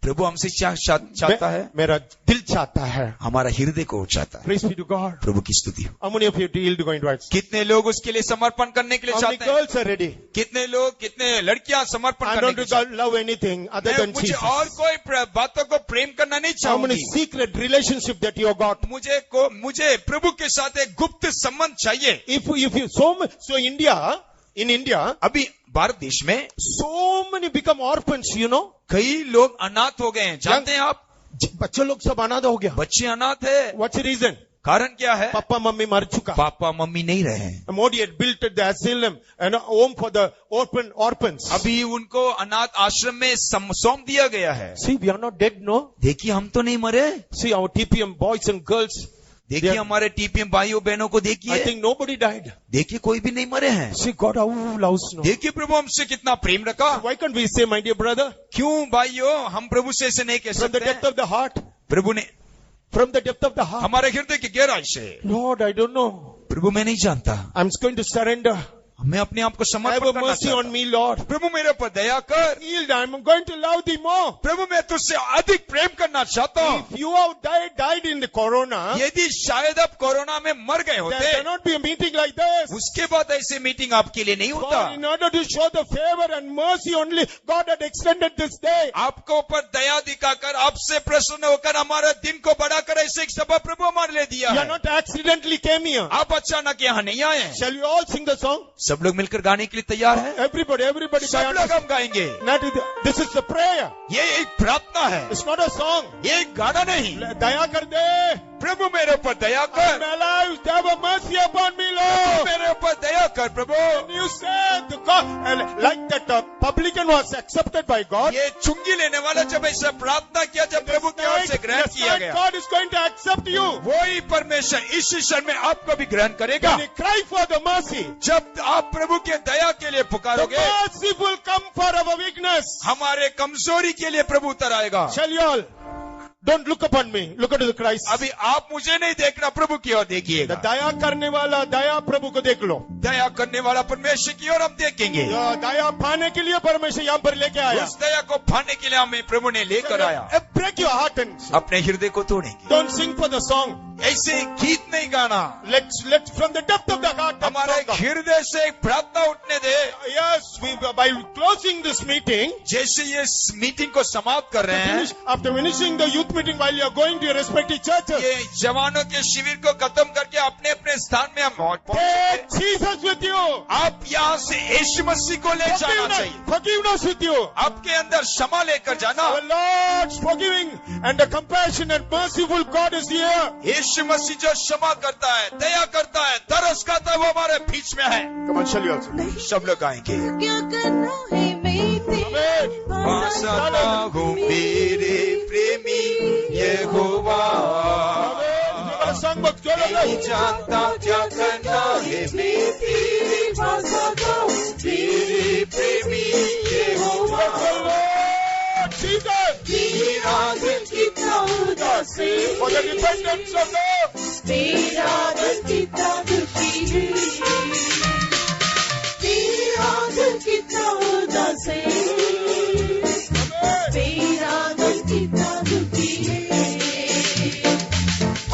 S4: प्रभु हमसे क्या चाहता है?
S3: मेरा दिल चाहता है.
S4: हमारा हृदय को चाहता है।
S3: Praise be to God.
S4: प्रभु की स्तुति हो।
S3: How many of you deal to go into it?
S4: कितने लोग उसके लिए समर्पण करने के लिए
S3: How many
S4: चाहते हैं?
S3: girls are ready?
S4: कितने लोग, कितने लड़कियां समर्पण
S3: I
S4: करने
S3: don't
S4: के लिए चाहते
S3: love anything other
S4: हैं?
S3: than
S4: मुझे
S3: Jesus.
S4: और कोई बातों को प्रेम करना नहीं
S3: How many
S4: चाहूंगी।
S3: secret relationship that you got?
S4: मुझे प्रभु के साथ एक गुप्त संबंध चाहिए।
S3: If you so in India,
S4: अभी भारत देश में
S3: so many become orphans, you know.
S4: कई लोग अनाथ हो गए हैं, जानते हैं आप?
S3: बच्चे लोग सब अनाथ हो गया.
S4: बच्चे अनाथ है।
S3: What's the reason?
S4: कारण क्या है?
S3: पापा मम्मी मर चुका.
S4: पापा मम्मी नहीं रहे हैं।
S3: Modi had built the asylum and a home for the orphans.
S4: अभी उनको अनाथ आश्रम में सौंप दिया गया है।
S3: See, we are not dead, no?
S4: देखिए, हम तो नहीं मरे।
S3: See, our TPM boys and girls,
S4: देखिए हमारे टीपीएम भाइयों बहनों को
S3: I
S4: देखिए,
S3: think nobody died.
S4: देखिए कोई भी नहीं मरे हैं।
S3: See, God, how loves no.
S4: देखिए प्रभु हमसे कितना प्रेम रखा।
S3: Why can't we say, my dear brother,
S4: क्यों भाइयों हम प्रभु से ऐसे नहीं कह
S3: from the
S4: सकते
S3: depth
S4: हैं?
S3: of the heart,
S4: प्रभु ने
S3: from the depth of the heart,
S4: हमारे हृदय की गहराई से,
S3: Lord, I don't know.
S4: प्रभु मैं नहीं जानता,
S3: I'm going to surrender.
S4: मैं अपने आप को
S3: Have
S4: समर्पण
S3: a
S4: करना
S3: mercy
S4: चाहता
S3: on
S4: हूं।
S3: me, Lord.
S4: प्रभु मेरे ऊपर दया कर।
S3: Healed, I'm going to love thee more.
S4: प्रभु मैं तुझसे अधिक प्रेम करना चाहता हूँ।
S3: If you have died in the corona,
S4: यदि शायद आप कोरोना में मर गए
S3: there
S4: होते,
S3: cannot be a meeting like this.
S4: उसके बाद ऐसे मीटिंग आपके लिए नहीं होता।
S3: God, in order to show the favor and mercy only, God had extended this day.
S4: आपको ऊपर दया दिखाकर, आपसे प्रसन्न होकर, हमारा दिन को बढ़ाकर ऐसे एक सभा प्रभु हमारे लिए दिया
S3: You are
S4: है।
S3: not accidentally came here.
S4: आप अचानक यहाँ नहीं आए हैं।
S3: Shall we all sing the song?
S4: सब लोग मिलकर गाने के लिए तैयार हैं?
S3: Everybody.
S4: सब लोग हम गाएंगे।
S3: This is the prayer.
S4: ये एक प्रार्थना है,
S3: It's not a song.
S4: ये एक गाना नहीं।
S3: दया कर दे.
S4: प्रभु मेरे ऊपर दया कर,
S3: My life, have a mercy upon me, Lord.
S4: मेरे ऊपर दया कर प्रभु।
S3: You said the God, like that publican was accepted by God.
S4: ये चुंगी लेने वाला जब ऐसा प्रार्थना किया, जब प्रभु की ओर से ग्रहण किया गया,
S3: God is going to accept you.
S4: वही परमेश्वर इस क्षण में आपको भी ग्रहण करेगा।
S3: When you cry for the mercy,
S4: जब आप प्रभु के दया के लिए
S3: the
S4: पुकारोगे,
S3: mercy will come for our weakness.
S4: हमारे कमजोरी के लिए प्रभु उतर आएगा।
S3: Shall you all? Don't look upon me. Look at the Christ.
S4: अभी आप मुझे नहीं देखना, प्रभु की ओर
S3: The
S4: देखिएगा।
S3: दया करने वाला दया प्रभु को देख लो.
S4: दया करने वाला परमेश्वर की ओर हम देखेंगे।
S3: दया पाने के लिए परमेश्वर यहाँ पर लेके आया.
S4: उस दया को पाने के लिए हमें प्रभु ने लेकर आया।
S3: Break your heart and
S4: अपने हृदय को तोड़ेंगे।
S3: don't sing for the song.
S4: ऐसे गीत नहीं गाना,
S3: Let's from the depth of the heart.
S4: हमारे हृदय से एक प्रार्थना उठने दे।
S3: Yes, by closing this meeting,
S4: जैसे ये मीटिंग को समाप्त कर रहे हैं,
S3: after finishing the youth meeting, while you are going to your respective churches,
S4: ये जवानों के शिविर को खत्म करके अपने अपने स्थान में हम
S3: take
S4: पहुंचे।
S3: Jesus with you.
S4: आप यहाँ से यीशु मसीह को ले जाना चाहिए।
S3: Forgiveness with you.
S4: आपके अंदर क्षमा लेकर जाना।
S3: Our Lord's forgiving and the compassionate, merciful God is here.
S4: यीशु यीशु मसीह जो क्षमा करता है, दया करता है, तरस खाता है, वो हमारे बीच में है।
S3: Come on, shall we also?
S4: सब लोग गाएंगे।
S5: क्या करना है मेरे
S4: पासाता हूँ मेरे प्रेमी यहोवा, नहीं जानता क्या करना है मैं तेरे पास आता हूँ मेरे प्रेमी यहोवा।
S3: ठीक है।
S5: मेरा दिल कितना उदास है,
S3: For the dependence of God.
S5: मेरा दिल कितना दुखी है, मेरा दिल कितना उदास है, मेरा दिल कितना दुखी है।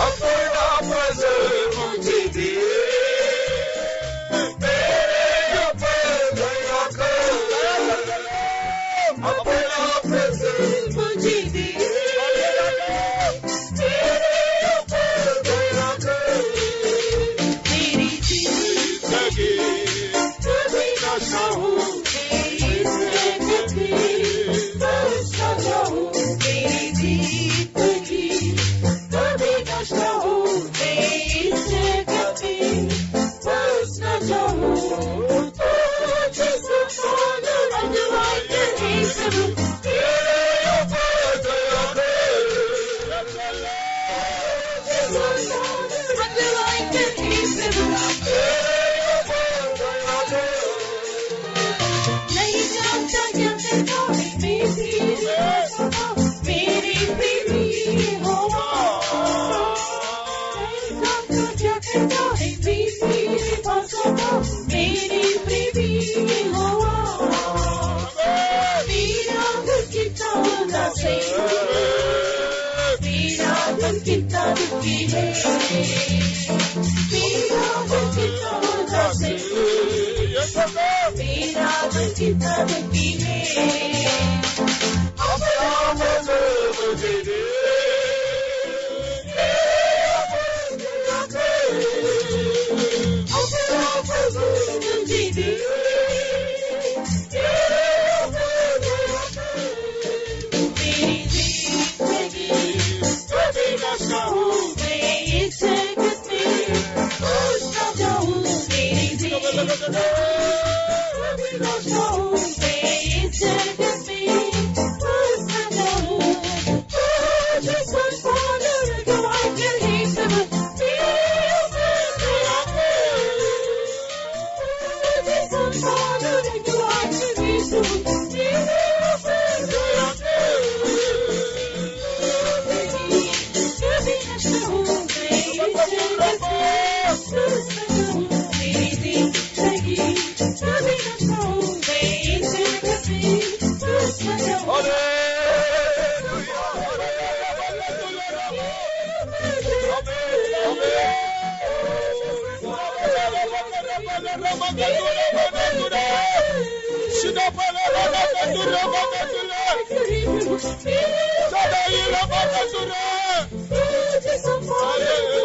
S4: अपना फजल मुझे दे, मेरे ऊपर दया कर। अपना फजल
S5: मुझे दे,
S4: मेरे ऊपर दया कर।
S5: मेरी जिंदगी कभी न चाहूं, मेरी जिंदगी बस न चाहूं, मेरी जिंदगी कभी न चाहूं, मेरी जिंदगी बस न चाहूं। तुझे संभालो अगुवाई करे प्रभु,
S4: मेरे ऊपर दया कर।
S5: तुझे संभालो अगुवाई करे प्रभु। नहीं जानता क्या करना है मेरे प्रेमी होवा, नहीं जानता क्या करना है मेरे पासों, मेरे प्रेमी होवा। मेरा दिल कितना उदास है, मेरा दिल कितना दुखी है, मेरा दिल कितना उदास है, मेरा दिल कितना दुखी है।
S4: अपना फजल मुझे दे,
S5: अपना फजल मुझे दे, मेरी जिंदगी कभी न चाहूं, मैं इस जगत में खुश न जाऊं, मेरी जिंदगी कभी न चाहूं, मैं इस जगत में खुश न जाऊं। तुझे संभालो अगुवाई करे प्रभु, मेरे ऊपर दया कर। तुझे संभालो अगुवाई करे प्रभु, मेरे ऊपर दया कर। कभी न चाहूं, मैं इस जगत में खुश न जाऊं, मेरी जिंदगी कभी न चाहूं, मैं इस जगत में खुश न जाऊं। तुझे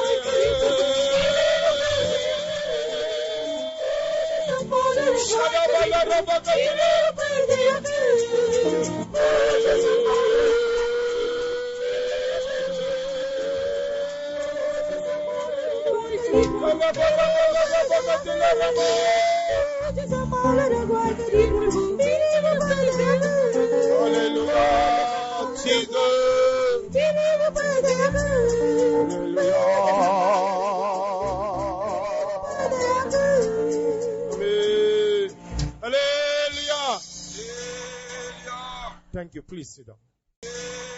S5: संभालो
S3: Hallelujah. Jesus. Amen. Hallelujah. Thank you. Please sit down.